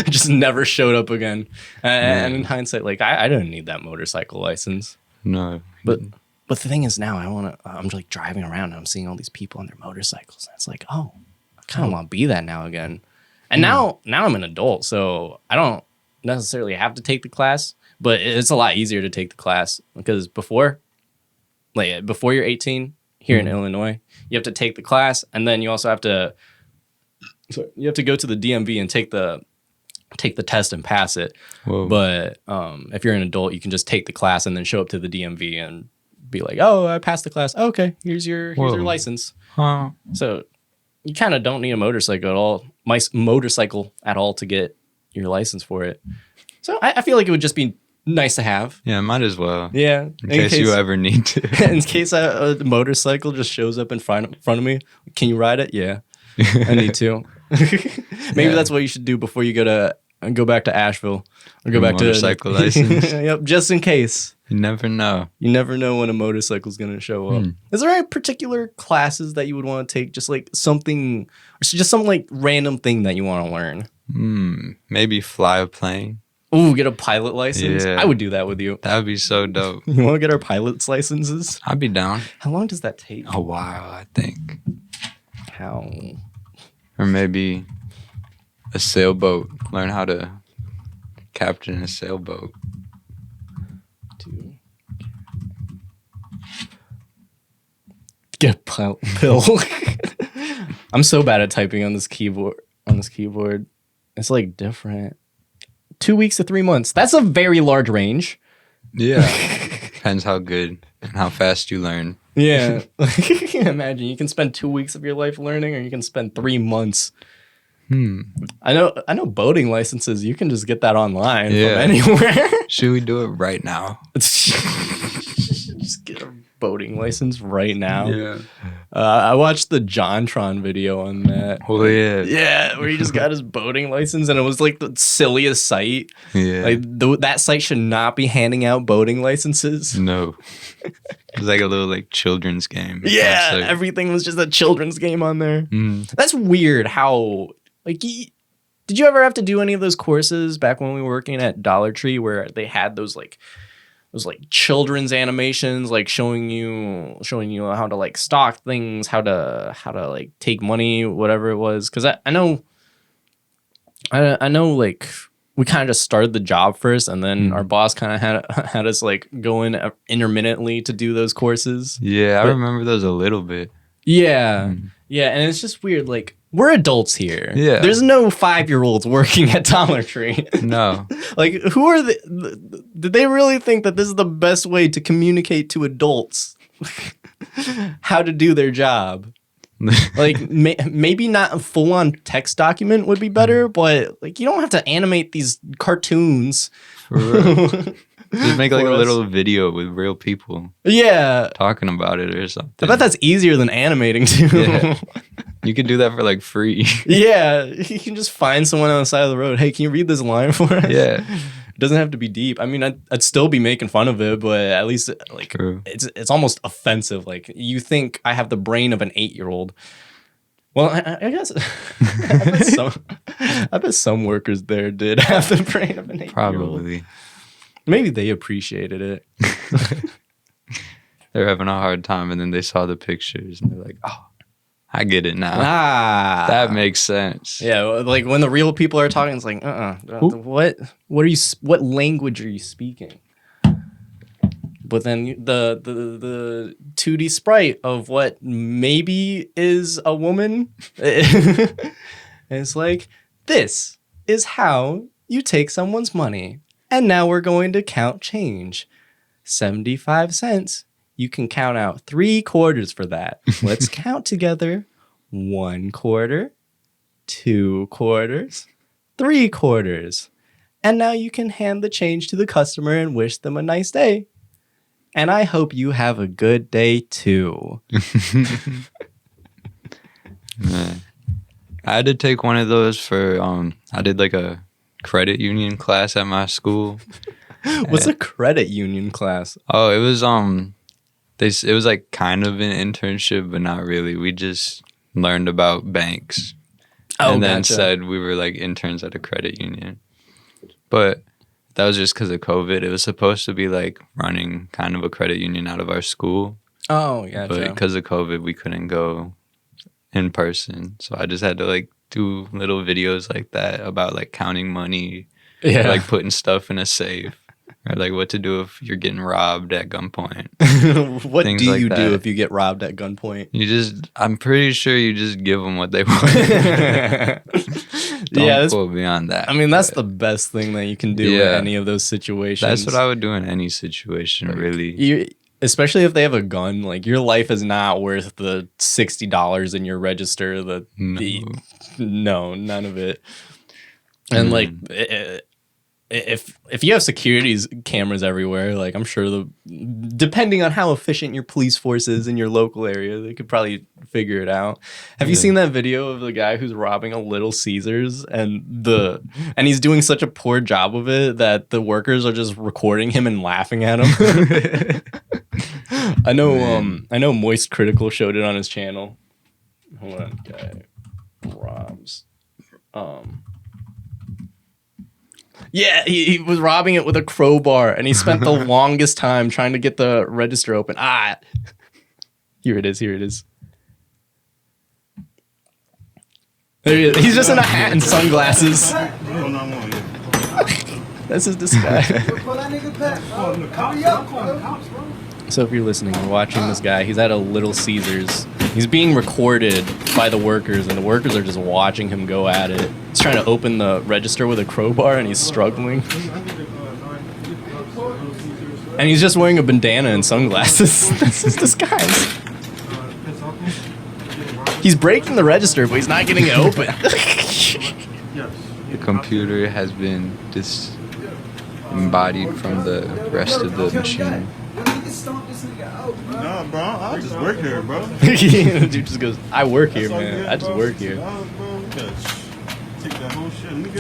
A: just never showed up again. And in hindsight, like I didn't need that motorcycle license.
B: No.
A: But the thing is, now I'm like driving around and I'm seeing all these people on their motorcycles, and it's like, oh, I kind of want to be that now again. And now I'm an adult, so I don't necessarily have to take the class, but it's a lot easier to take the class because before you're 18 here in Illinois, you have to take the class, and then you also have to go to the DMV and take the test and pass it. Whoa. But if you're an adult, you can just take the class and then show up to the DMV and be like, "Oh, I passed the class. Okay, here's your license." Huh. So you kind of don't need a motorcycle at all to get your license for it. So I feel like it would just be nice to have.
B: Yeah, might as well.
A: Yeah.
B: In case you ever need to.
A: In case a motorcycle just shows up in front of me. Can you ride it? Yeah. I need to. Maybe that's what you should do before you go back to Asheville or go back to
B: motorcycle license.
A: Yep, just in case.
B: You never know.
A: You never know when a motorcycle's going to show up. Is there any particular classes that you would want to take? Just like something, or just some like random thing that you want to learn?
B: Maybe fly a plane.
A: Ooh, get a pilot license? Yeah. I would do that with you.
B: That would be so dope.
A: You want to get our pilot's licenses?
B: I'd be down.
A: How long does that take?
B: A while, I think.
A: How?
B: Or maybe a sailboat. Learn how to captain a sailboat.
A: Get a pilot pill. I'm so bad at typing on this keyboard. It's like different. 2 weeks to 3 months. That's a very large range.
B: Yeah. Depends how good and how fast you learn.
A: Yeah. Imagine you can spend 2 weeks of your life learning, or you can spend 3 months. I know boating licenses, you can just get that online from anywhere.
B: Should we do it right now?
A: Just get a boating license right now.
B: Yeah.
A: I watched the JonTron video on that.
B: Oh yeah.
A: Yeah, where he just got his boating license, and it was like the silliest site.
B: Yeah.
A: Like that site should not be handing out boating licenses.
B: No. It was like a little like children's game.
A: Yeah, everything was just a children's game on there. That's weird how like did you ever have to do any of those courses back when we were working at Dollar Tree where they had those children's animations, like showing you how to like stock things, how to like take money, whatever it was? Because I know like we kind of just started the job first, and then our boss kind of had us like go in intermittently to do those courses.
B: Yeah, I remember those a little bit.
A: Yeah. Yeah, and it's just weird. Like, we're adults here.
B: Yeah.
A: There's no 5-year-olds working at Dollar Tree.
B: No.
A: Like, who are did they really think that this is the best way to communicate to adults how to do their job? Like, maybe not a full-on text document would be better, but like, you don't have to animate these cartoons.
B: For real. Just make like a little video with real people.
A: Yeah.
B: Talking about it or something.
A: I bet that's easier than animating too.
B: Yeah. You could do that for like free.
A: Yeah. You can just find someone on the side of the road. Hey, can you read this line for us?
B: Yeah.
A: It doesn't have to be deep. I mean, I'd still be making fun of it, but at least like
B: True.
A: It's almost offensive. Like, you think I have the brain of an 8-year-old. Well, I guess I bet some workers there did have the brain of an 8-year-old.
B: Probably.
A: Maybe they appreciated it.
B: They're having a hard time, and then they saw the pictures, and they're like, "Oh, I get it now. That makes sense."
A: Yeah, like when the real people are talking, it's like, what language are you speaking? But then the 2D sprite of what maybe is a woman, it's like, this is how you take someone's money. And now we're going to count change. 75 cents. You can count out 3 quarters for that. Let's count together. 1 quarter, 2 quarters, 3 quarters. And now you can hand the change to the customer and wish them a nice day. And I hope you have a good day too.
B: Man. I had to take one of those for I did like a credit union class at my school.
A: What's a credit union class?
B: Oh, it was it was like kind of an internship, but not really. We just learned about banks. And then said we were like interns at a credit union. But that was just because of COVID. It was supposed to be like running kind of a credit union out of our school.
A: Oh, yeah.
B: But because of COVID, we couldn't go in person. So I just had to like do little videos like that about like counting money, or, like putting stuff in a safe, or like what to do if you're getting robbed at gunpoint.
A: What do you do if you get robbed at gunpoint?
B: I'm pretty sure you just give them what they want. Don't go beyond that.
A: I mean, that's the best thing that you can do in any of those situations.
B: That's what I would do in any situation, really.
A: Especially if they have a gun, like, your life is not worth the $60 in your register. No, none of it. And like, if you have security cameras everywhere, like, I'm sure depending on how efficient your police force is in your local area, they could probably figure it out. Have you seen that video of the guy who's robbing a Little Caesars, and he's doing such a poor job of it that the workers are just recording him and laughing at him? I know Moist Critical showed it on his channel. Hold on, guy robs. Yeah, he was robbing it with a crowbar, and he spent the longest time trying to get the register open. Here it is. There he is. He's just in a hat and sunglasses. That's his disguise. So if you're listening, you're watching this guy. He's at a Little Caesars. He's being recorded by the workers, and the workers are just watching him go at it. He's trying to open the register with a crowbar, and he's struggling. And he's just wearing a bandana and sunglasses. That's his disguise. He's breaking the register, but he's not getting it open.
B: The computer has been disembodied from the rest of the machine.
C: Nah, bro, I just work here, bro.
A: Dude just goes, I work here, man. I just work here.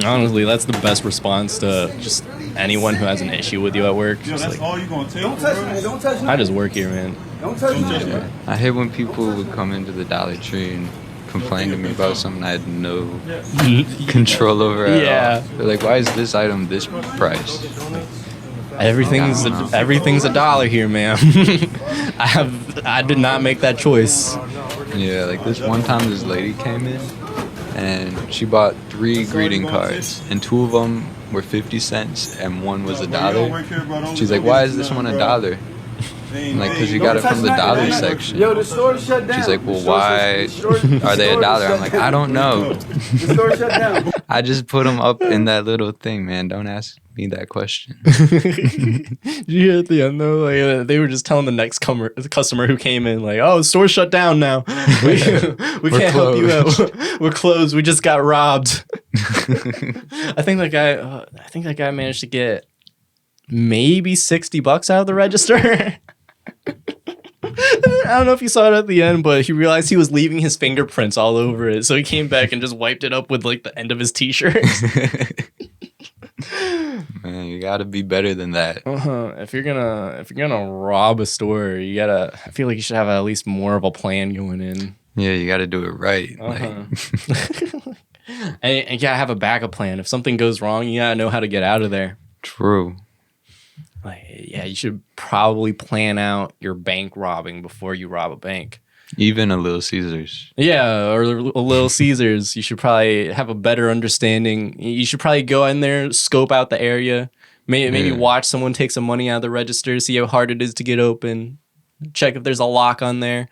A: Honestly, that's the best response to just anyone who has an issue with you at work.
C: Yo, that's
A: like,
C: all you gonna take,
D: don't touch me, don't touch me.
A: I just work here, man.
D: Don't touch me.
B: Yeah. I hate when people would come into the Dollar Tree and complain to me about something I had no control over at all. They're like, why is this item this price?
A: Everything's a dollar here, ma'am. I did not make that choice.
B: Yeah, like this one time this lady came in and she bought 3 greeting cards, and 2 of them were 50 cents and 1 was $1. She's like, why is this one $1? I'm like, because you got it from the dollar section.
D: Yo, the store shut down.
B: She's like, well, why are they $1? I'm like, I don't know.
D: The store shut down.
B: I just put them up in that little thing, man. Don't ask me that question.
A: Did you hear at the end though? Like they were just telling the next customer who came in, like, "Oh, the store's shut down now. We can't help you out. We're closed. We just got robbed." I think that guy managed to get maybe $60 out of the register. I don't know if you saw it at the end, but he realized he was leaving his fingerprints all over it, so he came back and just wiped it up with like the end of his t-shirt.
B: Man, you gotta be better than that.
A: If you're gonna rob a store, I feel like you should have at least more of a plan going in.
B: Yeah, you gotta do it right.
A: And you gotta have a backup plan. If something goes wrong, you gotta know how to get out of there.
B: True.
A: Like, yeah, you should probably plan out your bank robbing before you rob a bank.
B: Even a Little Caesars.
A: Yeah, or a Little Caesars. You should probably have a better understanding. You should probably go in there, scope out the area, maybe watch someone take some money out of the register, see how hard it is to get open, check if there's a lock on there.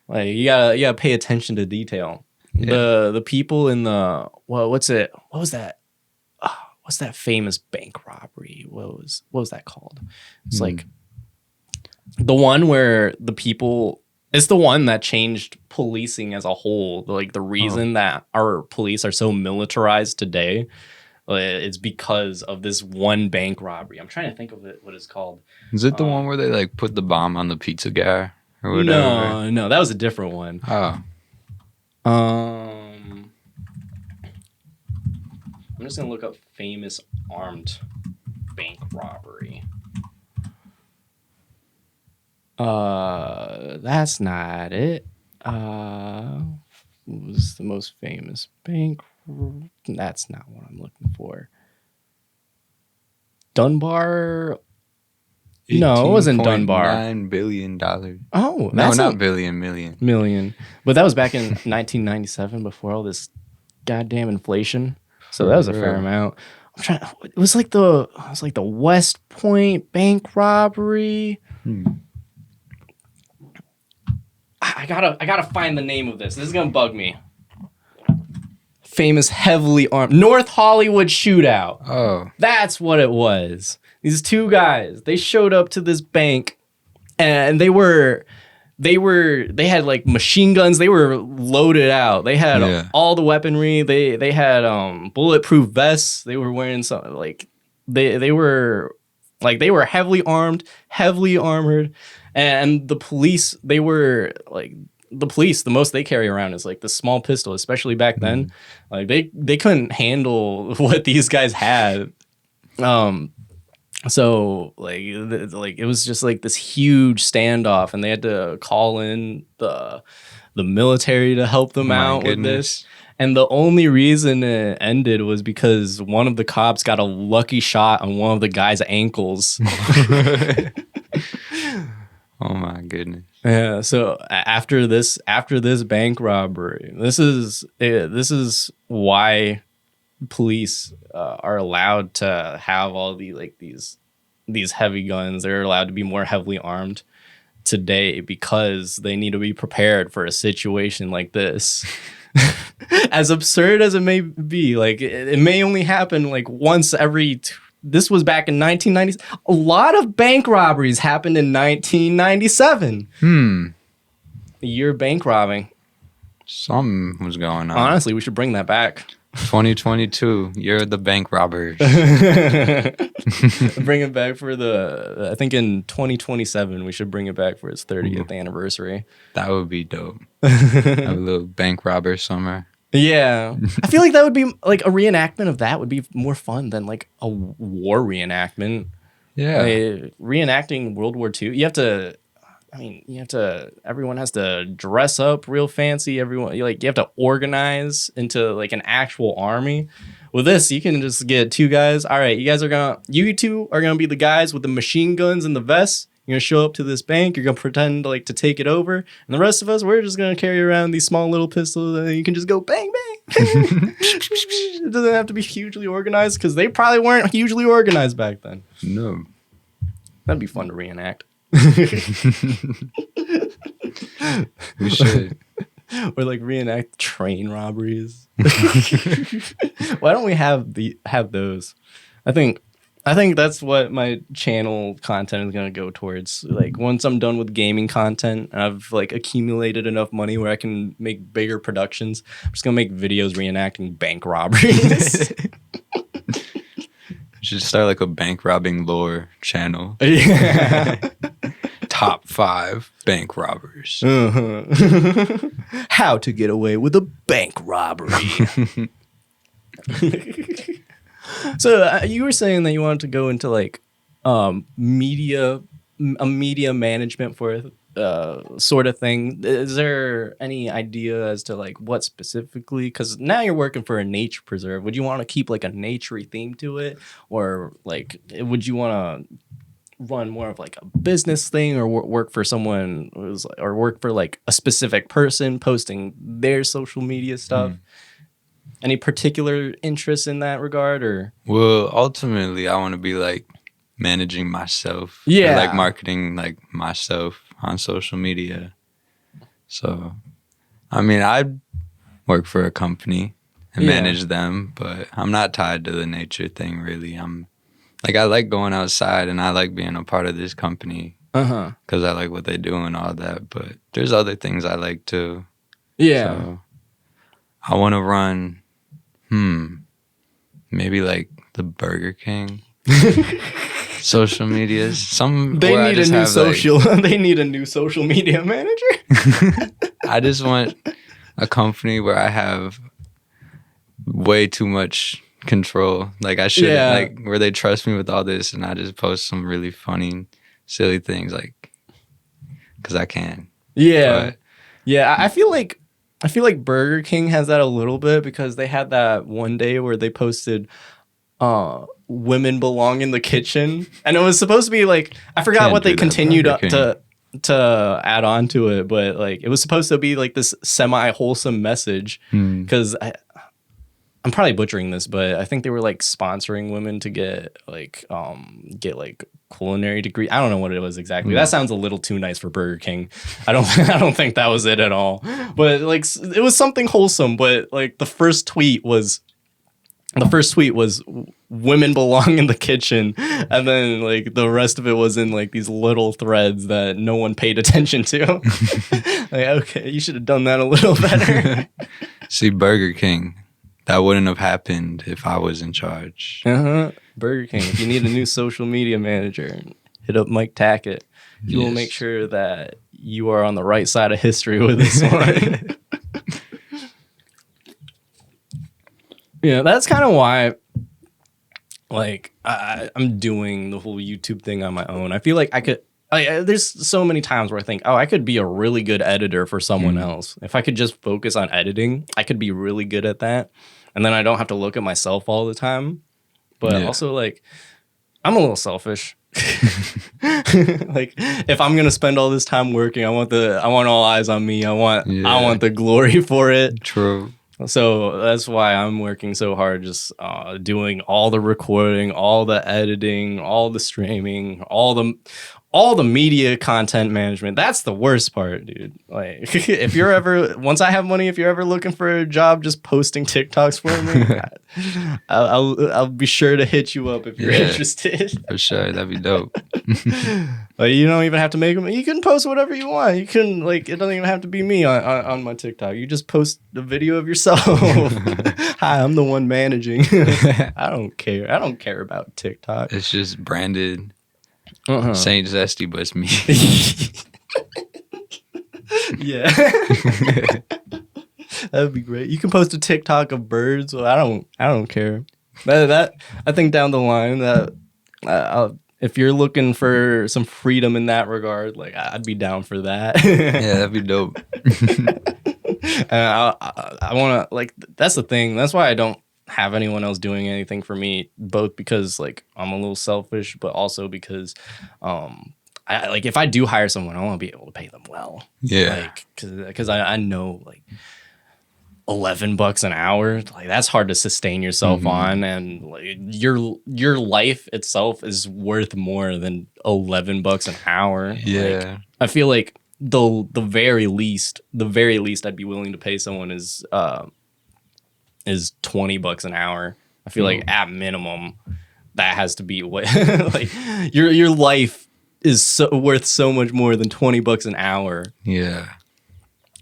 A: Like you gotta pay attention to detail. Yeah. The people in the what was that? What's that famous bank robbery? What was that called? It's like the one where the people. It's the one that changed policing as a whole. Like the reason that our police are so militarized today, is because of this one bank robbery. I'm trying to think of what it's called.
B: Is it the one where they like put the bomb on the pizza guy or whatever?
A: No, that was a different one.
B: Oh.
A: I'm just gonna look up famous armed bank robbery. That's not it. What was the most famous bank? That's not what I'm looking for. Dunbar. No, it wasn't Dunbar.
B: $18.9 billion.
A: Oh,
B: no, not billion, million.
A: Million. But that was back in 1997 before all this goddamn inflation. So that was a fair amount. It was like the West Point bank robbery. I gotta find the name of this. This is gonna bug me. Famous heavily armed North Hollywood shootout.
B: Oh,
A: that's what it was. These 2 guys, they showed up to this bank, and they had like machine guns. They were loaded out. They had all the weaponry. They had bulletproof vests. They were wearing something like they were heavily armed, heavily armored. And the police, the most they carry around is like the small pistol, especially back then. Like they couldn't handle what these guys had. So like it was just like this huge standoff, and they had to call in the military to help them out with this. And the only reason it ended was because one of the cops got a lucky shot on one of the guy's ankles.
B: Oh my goodness.
A: Yeah. So after this bank robbery, this is why police are allowed to have all these heavy guns. They're allowed to be more heavily armed today because they need to be prepared for a situation like this. As absurd as it may be, like it may only happen like once every. This was back in 1990s. A lot of bank robberies happened in 1997. The year of bank robbing.
B: Something was going on.
A: Honestly, we should bring that back.
B: 2022, you're the bank robbers.
A: Bring it back for I think in 2027, we should bring it back for its 30th anniversary.
B: That would be dope. Have a little bank robber summer.
A: Yeah. I feel like that would be like a reenactment of that would be more fun than like a war reenactment.
B: Yeah.
A: Like, reenacting World War II, everyone has to dress up real fancy. Everyone, you have to organize into like an actual army. With this, you can just get 2 guys. All right, you two are gonna be the guys with the machine guns and the vests. You're gonna show up to this bank. You're gonna pretend like to take it over, and the rest of us, we're just gonna carry around these small little pistols, and you can just go bang bang. It doesn't have to be hugely organized because they probably weren't hugely organized back then.
B: No.
A: That'd be fun to reenact.
B: We should.
A: Or like reenact train robberies. Why don't we have those? I think that's what my channel content is gonna go towards. Like once I'm done with gaming content, I've like accumulated enough money where I can make bigger productions. I'm just gonna make videos reenacting bank robberies.
B: Should start like a bank robbing lore channel.
A: Yeah.
B: Top 5 bank robbers.
A: Uh-huh. How to get away with a bank robbery. So you were saying that you wanted to go into like media management for sort of thing. Is there any idea as to like what specifically? Because now you're working for a nature preserve. Would you want to keep like a naturey theme to it, or like would you want to run more of like a business thing, or work for someone or work for like a specific person posting their social media stuff? Any particular interest in that regard, or?
B: Well, ultimately, I want to be like managing myself.
A: Yeah.
B: Or, like marketing like myself on social media. So, I mean, I'd work for a company and manage them, but I'm not tied to the nature thing really. I like going outside and I like being a part of this company because I like what they do and all that. But there's other things I like too.
A: Yeah.
B: So I want to run, maybe like the Burger King social medias.
A: They need a new social. They need a new social media manager.
B: I just want a company where I have way too much control. Like I should, like where they trust me with all this, and I just post some really funny, silly things, like because I can.
A: Yeah,
B: but,
A: yeah. I feel like Burger King has that a little bit because they had that one day where they posted, "Women belong in the kitchen," and it was supposed to be like I forgot what they continued to add on to it, but like it was supposed to be like this semi-wholesome message because I'm probably butchering this, but I think they were like sponsoring women to get like culinary degree. I don't know what it was exactly. That sounds a little too nice for Burger King. I don't think that was it at all. But like it was something wholesome. But like the first tweet was women belong in the kitchen, and then like the rest of it was in like these little threads that no one paid attention to. Like, okay, you should have done that a little better.
B: See, Burger King. That wouldn't have happened if I was in charge.
A: Burger King. If you need a new social media manager, hit up Mike Tackett. He will make sure that you are on the right side of history with this one. Yeah, that's kind of why, like, I'm doing the whole YouTube thing on my own. I feel like I could. There's so many times where I think, I could be a really good editor for someone else. If I could just focus on editing, I could be really good at that. And then I don't have to look at myself all the time. But also, like, I'm a little selfish. Like, if I'm going to spend all this time working, I want all eyes on me. I want the glory for it.
B: True.
A: So that's why I'm working so hard, just doing all the recording, all the editing, all the streaming, all the media content management. That's the worst part, dude. Like, if you're ever, once I have money, if you're ever looking for a job just posting TikToks for me, I'll be sure to hit you up if you're interested.
B: For sure, that'd be dope.
A: Like, you don't even have to make them. You can post whatever you want. You can, like, it doesn't even have to be me on my TikTok. You just post a video of yourself. Hi, I'm the one managing. I don't care. I don't care about TikTok.
B: It's just branded. Saint Zesty, but it's me.
A: Yeah. That'd be great. You can post a TikTok of birds. Well, I don't care. That I think down the line that if you're looking for some freedom in that regard, like I'd be down for that.
B: Yeah, that'd be dope.
A: I want to, like, that's the thing. That's why I don't have anyone else doing anything for me, both because like I'm a little selfish, but also because I like if I do hire someone, I want to be able to pay them well.
B: Yeah.
A: Like, because I know like $11 an hour, like that's hard to sustain yourself on, and like your life itself is worth more than $11 an hour.
B: Yeah.
A: Like, I feel like the very least I'd be willing to pay someone is $20 an hour. I feel like at minimum that has to be what like your life is worth so much more than $20 an hour.
B: Yeah.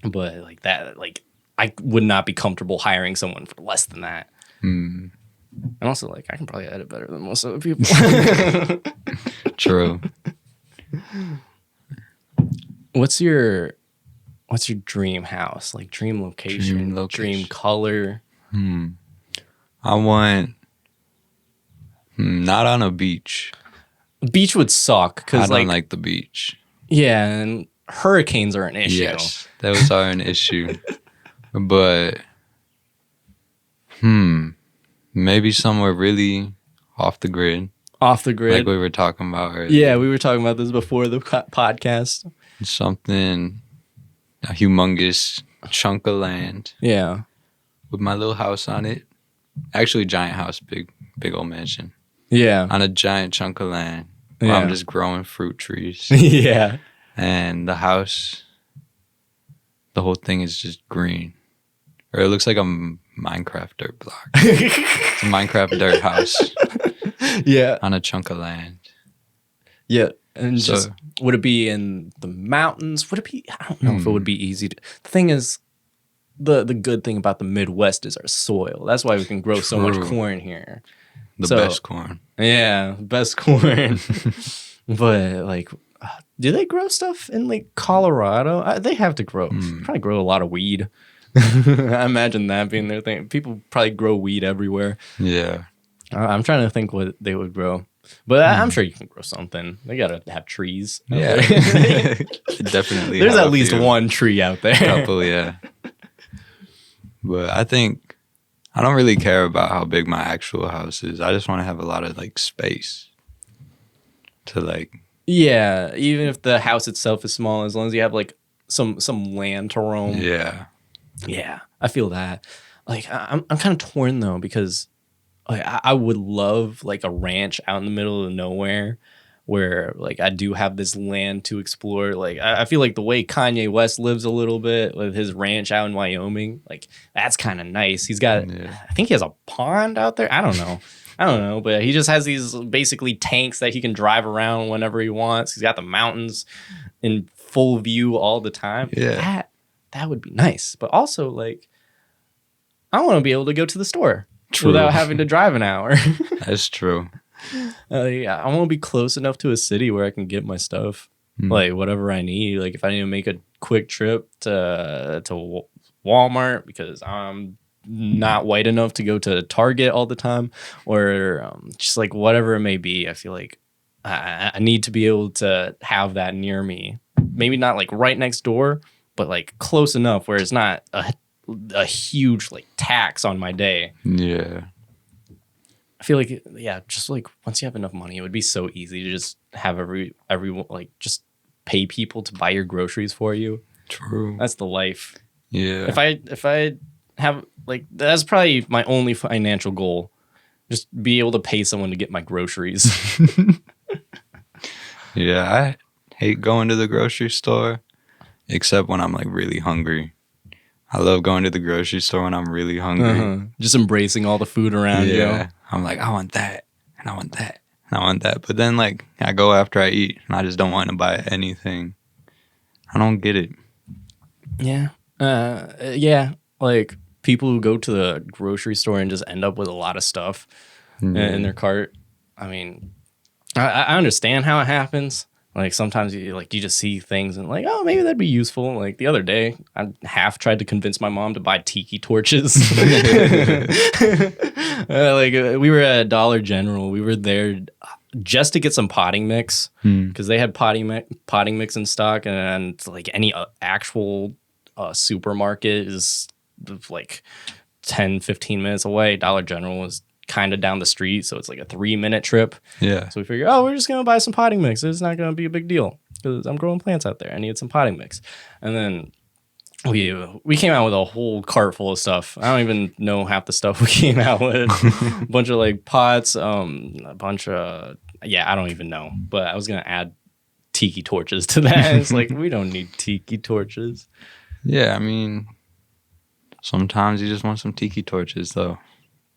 A: But like that, like I would not be comfortable hiring someone for less than that. And also, like, I can probably edit better than most other people.
B: True.
A: What's your dream house? Like dream location, dream color?
B: I want not on a beach.
A: Beach would suck because
B: I don't like the beach.
A: Yeah, and hurricanes are an issue.
B: Yes, those are an issue. But maybe somewhere really off the grid.
A: Off the grid.
B: Like we were talking about earlier.
A: Yeah, we were talking about this before the podcast.
B: Something, a humongous chunk of land.
A: Yeah.
B: With my little house on it. Actually, giant house, big old mansion.
A: Yeah.
B: On a giant chunk of land where I'm just growing fruit trees.
A: Yeah.
B: And the house, the whole thing is just green. Or it looks like a Minecraft dirt block. It's a Minecraft dirt house.
A: Yeah.
B: On a chunk of land.
A: Yeah. And just, would it be in the mountains? Would it be, I don't know if it would be easy to, the thing is, the good thing about the Midwest is our soil. That's why we can grow so much corn here.
B: The best corn.
A: Yeah, best corn. But like, do they grow stuff in like Colorado? They have to grow. Probably grow a lot of weed. I imagine that being their thing. People probably grow weed everywhere.
B: Yeah.
A: I'm trying to think what they would grow. But I'm sure you can grow something. They gotta have trees.
B: Yeah. Definitely.
A: There's at least one tree out there.
B: Couple, yeah. But I think I don't really care about how big my actual house is. I just want to have a lot of like space to like.
A: Yeah, even if the house itself is small, as long as you have like some land to roam.
B: Yeah.
A: Yeah, I feel that. Like I'm kind of torn though, because like I would love like a ranch out in the middle of nowhere where like I do have this land to explore. Like I feel like the way Kanye West lives a little bit with his ranch out in Wyoming, like that's kind of nice. He's got, I think he has a pond out there. I don't know, but he just has these basically tanks that he can drive around whenever he wants. He's got the mountains in full view all the time.
B: Yeah.
A: That would be nice. But also like, I want to be able to go to the store
B: True.
A: without having to drive an hour.
B: That's true.
A: Yeah, I want to be close enough to a city where I can get my stuff, like whatever I need. Like if I need to make a quick trip to Walmart because I'm not white enough to go to Target all the time, or just like whatever it may be, I feel like I need to be able to have that near me. Maybe not like right next door, but like close enough where it's not a huge like tax on my day.
B: Yeah.
A: I feel like, yeah, just like once you have enough money, it would be so easy to just have everyone like just pay people to buy your groceries for you.
B: True.
A: That's the life.
B: Yeah.
A: If I have like, that's probably my only financial goal. Just be able to pay someone to get my groceries.
B: Yeah, I hate going to the grocery store, except when I'm like really hungry. I love going to the grocery store when I'm really hungry.
A: Just embracing all the food around you.
B: Yeah. I'm like, I want that, and I want that, and I want that. But then like I go after I eat, and I just don't want to buy anything. I don't get it.
A: Yeah. Yeah. Like people who go to the grocery store and just end up with a lot of stuff in their cart. I mean, I understand how it happens. Like sometimes you just see things and like, oh, maybe that'd be useful. Like the other day, I half tried to convince my mom to buy tiki torches. Like we were at Dollar General. We were there just to get some potting mix because they had potting mix in stock, and like any actual supermarket is like 10, 15 minutes away. Dollar General was kind of down the street, so it's like a 3-minute trip.
B: Yeah.
A: So we figured, oh, we're just gonna buy some potting mix. It's not gonna be a big deal because I'm growing plants out there. I need some potting mix, and then we came out with a whole cart full of stuff. I don't even know half the stuff we came out with. A bunch of like pots, a bunch of I don't even know. But I was gonna add tiki torches to that. It's like we don't need tiki torches.
B: Yeah, I mean, sometimes you just want some tiki torches, though.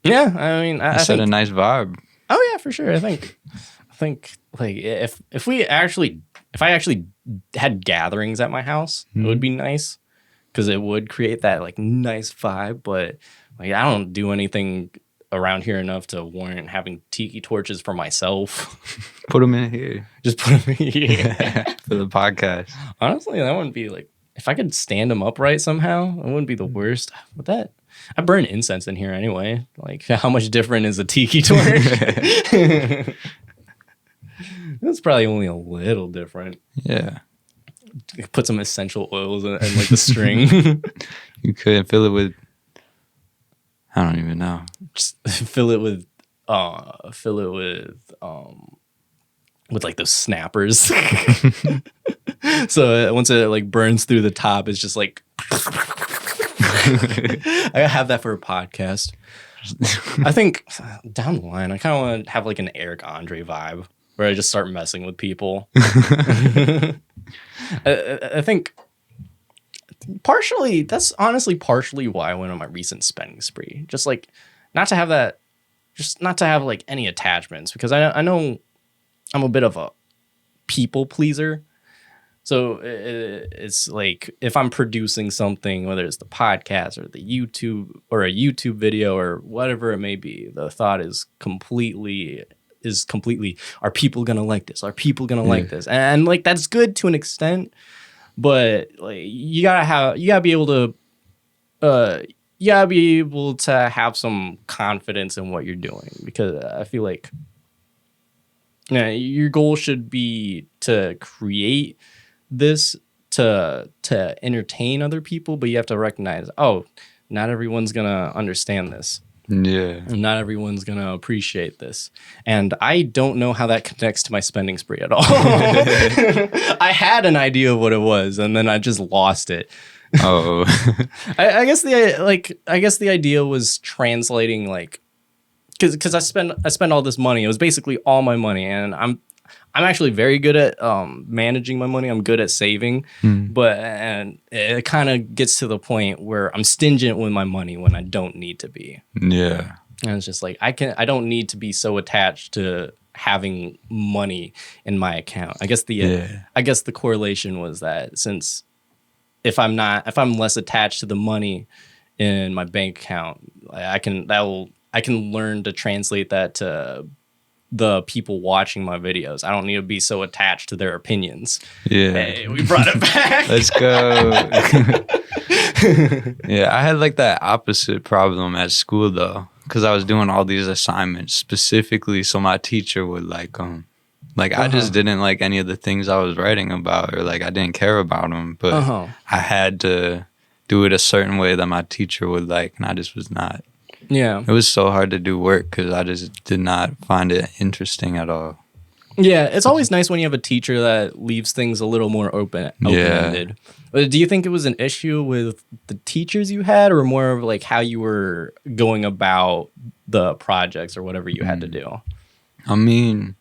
A: Yeah, I mean, I
B: set
A: think,
B: a nice vibe.
A: Oh yeah, for sure. I think like if I actually had gatherings at my house, it would be nice because it would create that like nice vibe. But like I don't do anything around here enough to warrant having tiki torches for myself.
B: Put them in here.
A: Just put them in here
B: for the podcast.
A: Honestly, that wouldn't be like if I could stand them upright somehow. It wouldn't be the worst. But that. I burn incense in here anyway. Like, how much different is a tiki torch? That's probably only a little different.
B: Yeah.
A: Put some essential oils and like the string.
B: You could fill it with, I don't even know.
A: Just fill it with like those snappers. So once it like burns through the top, it's just like. I have that for a podcast. I think down the line, I kind of want to have like an Eric Andre vibe where I just start messing with people. I think that's honestly partially why I went on my recent spending spree. Just like not to have like any attachments because I know I'm a bit of a people pleaser. So it's like if I'm producing something, whether it's the podcast or the YouTube or a YouTube video or whatever it may be, the thought is completely, are people going to like this? Are people going to like this? And like, that's good to an extent, but like, you gotta be able to have some confidence in what you're doing because I feel like your goal should be to create this to entertain other people, but you have to recognize, not everyone's gonna understand this.
B: Yeah.
A: Not everyone's gonna appreciate this. And I don't know how that connects to my spending spree at all. I had an idea of what it was, and then I just lost it.
B: Oh.
A: I guess the idea was translating like because I spend all this money. It was basically all my money, and I'm actually very good at managing my money. I'm good at saving, but it kind of gets to the point where I'm stingent with my money when I don't need to be.
B: Yeah.
A: And it's just like I don't need to be so attached to having money in my account. I guess the correlation was that since if I'm less attached to the money in my bank account, I can learn to translate that to the people watching my videos. I don't need to be so attached to their opinions.
B: Yeah.
A: Hey, we brought it back.
B: Let's go. Yeah, I had like that opposite problem at school though, because I was doing all these assignments specifically so my teacher would like them. Like I just didn't like any of the things I was writing about, or like I didn't care about them, but I had to do it a certain way that my teacher would like, and I just was not.
A: Yeah.
B: It was so hard to do work because I just did not find it interesting at all.
A: Yeah, it's always nice when you have a teacher that leaves things a little more open-ended. Yeah. Do you think it was an issue with the teachers you had, or more of like how you were going about the projects or whatever you had to do?
B: I mean,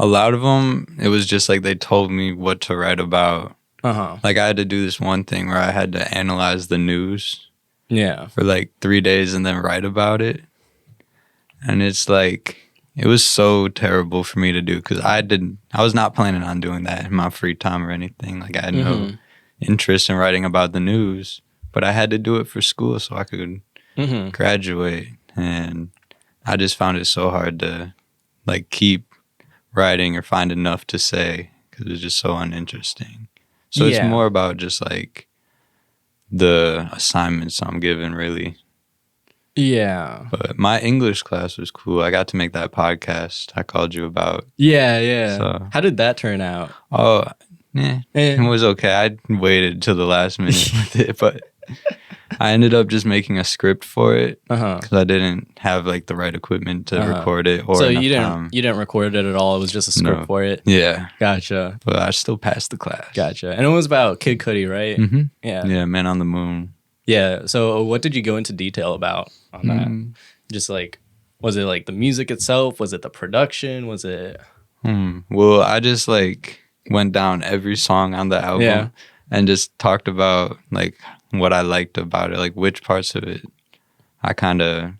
B: a lot of them, it was just like they told me what to write about. Like I had to do this one thing where I had to analyze the news. Yeah. For like 3 days and then write about it. And it's like, it was so terrible for me to do because I was not planning on doing that in my free time or anything. Like I had no interest in writing about the news, but I had to do it for school so I could graduate. And I just found it so hard to like keep writing or find enough to say because it was just so uninteresting. So it's more about just like the assignments I'm given, really. Yeah. But my English class was cool. I got to make that podcast I called you about.
A: Yeah. So, how did that turn out?
B: Oh, it was okay. I waited till the last minute with it, but I ended up just making a script for it
A: Uh-huh.
B: because I didn't have like the right equipment to record it. Or
A: So
B: enough
A: you
B: time.
A: didn't record it at all. It was just a script
B: No.
A: for it.
B: Yeah,
A: Gotcha.
B: but I still passed the class.
A: Gotcha. And it was about Kid Cudi, right?
B: Mm-hmm.
A: Yeah.
B: Yeah, Man on the Moon.
A: Yeah. So what did you go into detail about on that? Just like, was it like the music itself? Was it the production? Was it?
B: Well, I just like went down every song on the album and just talked about like what I liked about it, like which parts of it I kind of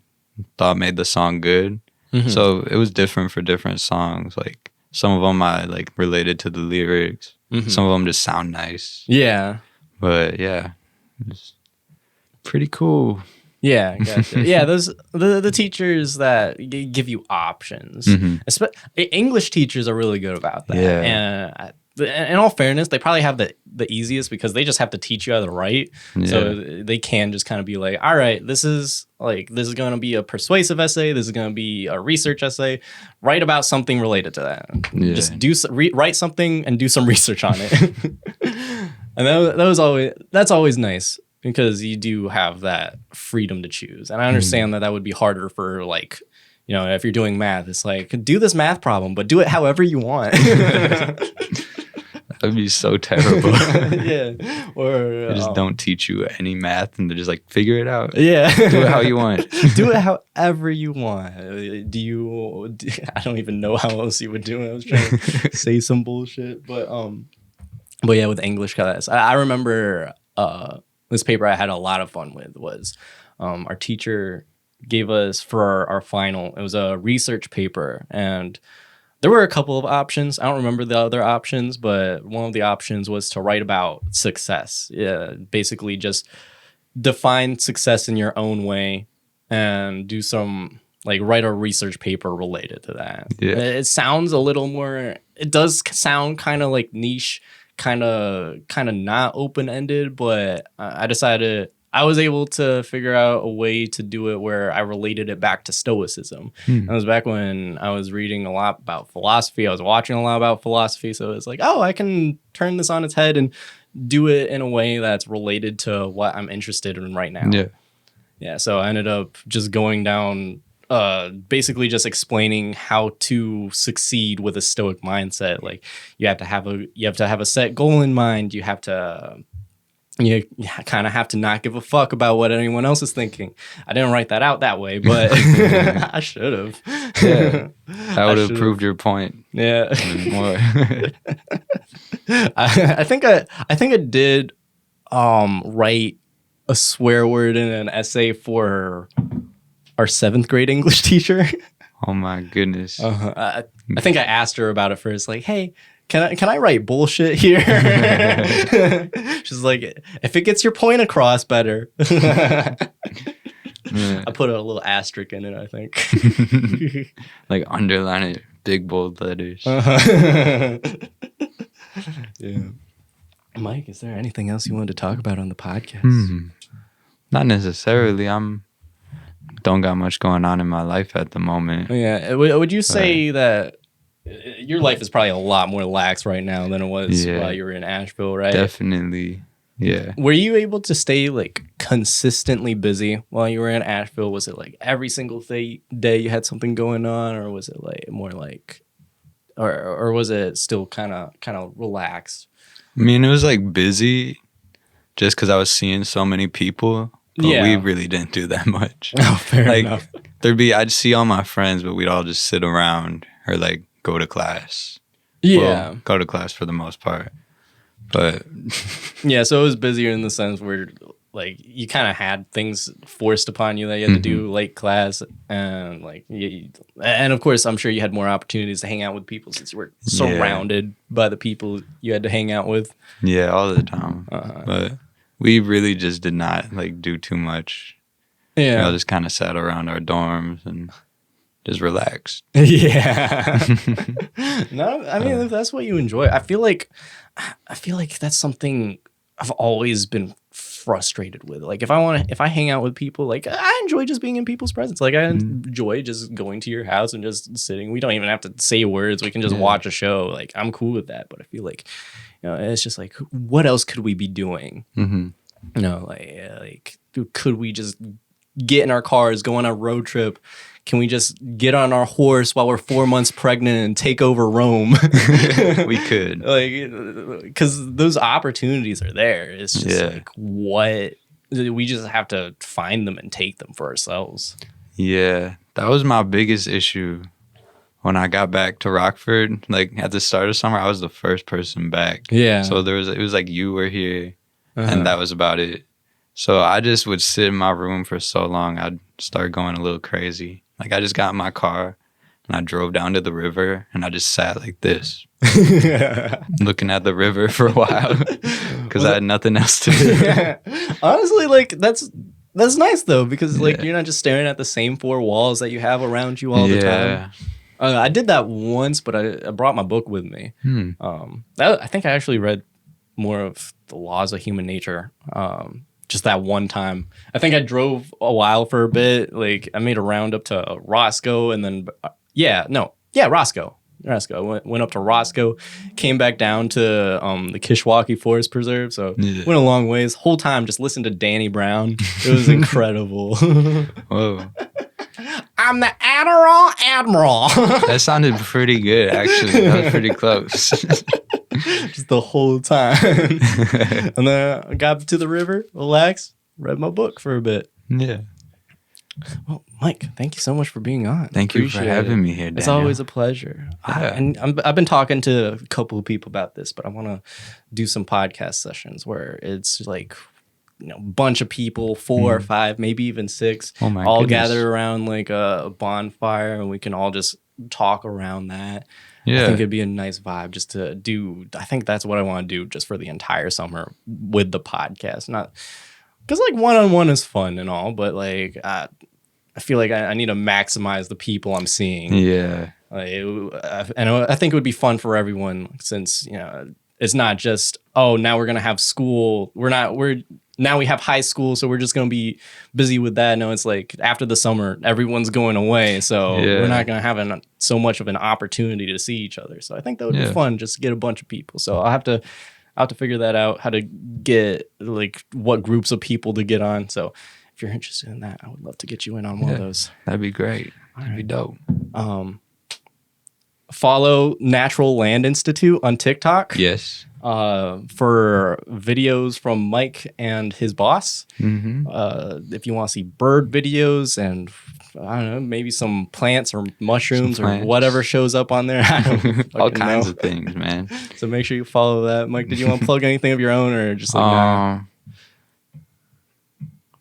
B: thought made the song good. So it was different for different songs. Like some of them I like related to the lyrics. Some of them just sound nice.
A: Yeah.
B: But yeah, it's pretty cool.
A: Yeah, gotcha. Yeah, those the teachers that give you options. English teachers are really good about that.
B: Yeah.
A: And in all fairness, they probably have the easiest because they just have to teach you how to write. So they can just kind of be like, all right, this is going to be a persuasive essay. This is going to be a research essay. Write about something related to that.
B: Yeah.
A: Just write something and do some research on it. And that's always nice. Because you do have that freedom to choose. And I understand that would be harder for like, you know, if you're doing math, it's like, do this math problem, but do it however you want.
B: That'd be so terrible.
A: Yeah. Or
B: They just don't teach you any math and they're just like, figure it out.
A: Yeah.
B: Do it how you want.
A: Do it however you want. I don't even know how else you would do it. I was trying to say some bullshit. But yeah, with English class, I remember this paper I had a lot of fun with was our teacher gave us for our final. It was a research paper, and there were a couple of options. I don't remember the other options, but one of the options was to write about success. Yeah, basically just define success in your own way and do some like write a research paper related to that.
B: Yeah.
A: It sounds a little more. It does sound kind of like niche. Kind of not open-ended, but I decided I was able to figure out a way to do it where I related it back to Stoicism. That was back when I was reading a lot about philosophy. I was watching a lot about philosophy, so it's like, oh, I can turn this on its head and do it in a way that's related to what I'm interested in right now. Yeah. So I ended up just going down basically just explaining how to succeed with a stoic mindset. Like you have to have a set goal in mind. You kind of have to not give a fuck about what anyone else is thinking. I didn't write that out that way, but I should have.
B: Yeah. That would have proved your point.
A: Yeah.
B: More.
A: I think I did write a swear word in an essay for our 7th grade English teacher.
B: Oh my goodness.
A: I think I asked her about it first. Like, hey, can I write bullshit here? She's like, if it gets your point across better. I put a little asterisk in it, I think.
B: Like underline it, big bold letters.
A: Yeah. Mike, is there anything else you wanted to talk about on the podcast?
B: Not necessarily. Don't got much going on in my life at the moment.
A: Yeah. Would you say that your life is probably a lot more lax right now than it was while you were in Asheville, right?
B: Definitely. Yeah.
A: Were you able to stay like consistently busy while you were in Asheville? Was it like every single day you had something going on, or was it like more like, or was it still kind of relaxed?
B: I mean, it was like busy just because I was seeing so many people. But we really didn't do that much.
A: Oh, fair enough.
B: I'd see all my friends, but we'd all just sit around or like go to class.
A: Yeah.
B: Well, go to class for the most part. But
A: yeah, so it was busier in the sense where like you kind of had things forced upon you that you had to do late class, and like and of course I'm sure you had more opportunities to hang out with people since you were surrounded by the people you had to hang out with.
B: Yeah, all the time. But we really just did not like do too much. Yeah, we all just kind of sat around our dorms and just relaxed.
A: Yeah. No, I mean if that's what you enjoy, I feel like that's something I've always been frustrated with. Like if I hang out with people, like I enjoy just being in people's presence. Like I enjoy just going to your house and just sitting. We don't even have to say words. We can just watch a show. Like I'm cool with that. But I feel like, you know, it's just like, what else could we be doing? You know, like could we just get in our cars, go on a road trip? Can we just get on our horse while we're 4 months pregnant and take over Rome?
B: We could.
A: Like, because those opportunities are there. It's just like, what? We just have to find them and take them for ourselves.
B: Yeah, that was my biggest issue when I got back to Rockford. Like, at the start of summer, I was the first person back.
A: Yeah.
B: So it was like you were here, and that was about it. So I just would sit in my room for so long, I'd start going a little crazy. Like, I just got in my car and I drove down to the river and I just sat like this, looking at the river for a while because I had nothing else to do.
A: Honestly, like, that's nice though, because like you're not just staring at the same four walls that you have around you all the time. I did that once, but I brought my book with me. I think I actually read more of The Laws of Human Nature. Just that one time. I think I drove a while for a bit. Like, I made a round up to Roscoe and then, Roscoe. Went up to Roscoe, came back down to the Kishwaukee Forest Preserve. So went a long ways. Whole time just listened to Danny Brown. It was incredible.
B: Whoa.
A: I'm the Adderall Admiral.
B: That sounded pretty good, actually. That was pretty close.
A: Just the whole time. And then I got to the river, relaxed, read my book for a bit.
B: Yeah.
A: Well, Mike, thank you so much for being on.
B: Thank you for having me here, Daniel.
A: It's always a pleasure.
B: Yeah.
A: I've been talking to a couple of people about this, but I want to do some podcast sessions where it's like, a bunch of people, 4 or 5, maybe even 6, all gather around like a bonfire, and we can all just talk around that. Yeah. I think it'd be a nice vibe just to do. I think that's what I want to do just for the entire summer with the podcast. Not because like one-on-one is fun and all, but like I feel like I need to maximize the people I'm seeing. Yeah. And I think it would be fun for everyone since, it's not just, now we're going to have school. Now we have high school, so we're just going to be busy with that. No, it's like after the summer, everyone's going away. So we're not going to have so much of an opportunity to see each other. So I think that would be fun just to get a bunch of people. So I'll have to figure that out, how to get like what groups of people to get on. So if you're interested in that, I would love to get you in on one of those.
B: That'd be great. That'd be dope.
A: Follow Natural Land Institute on TikTok.
B: Yes.
A: For videos from Mike and his boss. If you want to see bird videos and I don't know, maybe some plants or mushrooms or whatever shows up on there. I don't
B: all kinds of things, man.
A: So make sure you follow that. Mike, did you want to plug anything of your own or just like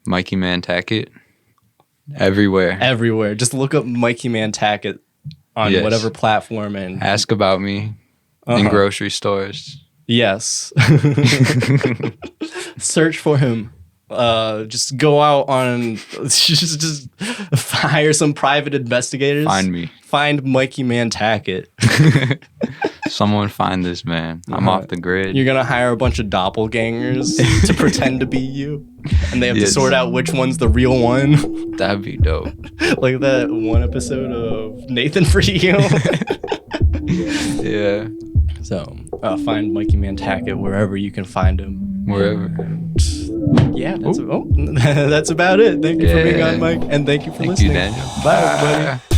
B: Mikey Man Tackett? Everywhere.
A: Just look up Mikey Man Tackett on whatever platform and
B: ask about me in grocery stores.
A: Yes. Search for him. Just go out on just hire some private investigators.
B: Find me.
A: Find Mikey Man Tackett.
B: Someone find this man. I'm off the grid.
A: You're gonna hire a bunch of doppelgangers to pretend to be you, and they have to sort out which one's the real one.
B: That'd be dope.
A: Like that one episode of Nathan for You.
B: Yeah.
A: So find Mikey Man Tackett wherever you can find him.
B: Wherever.
A: Yeah, that's about it. Thank you for being on, Mike, and thank you for listening.
B: Thank you, Daniel.
A: Bye, everybody.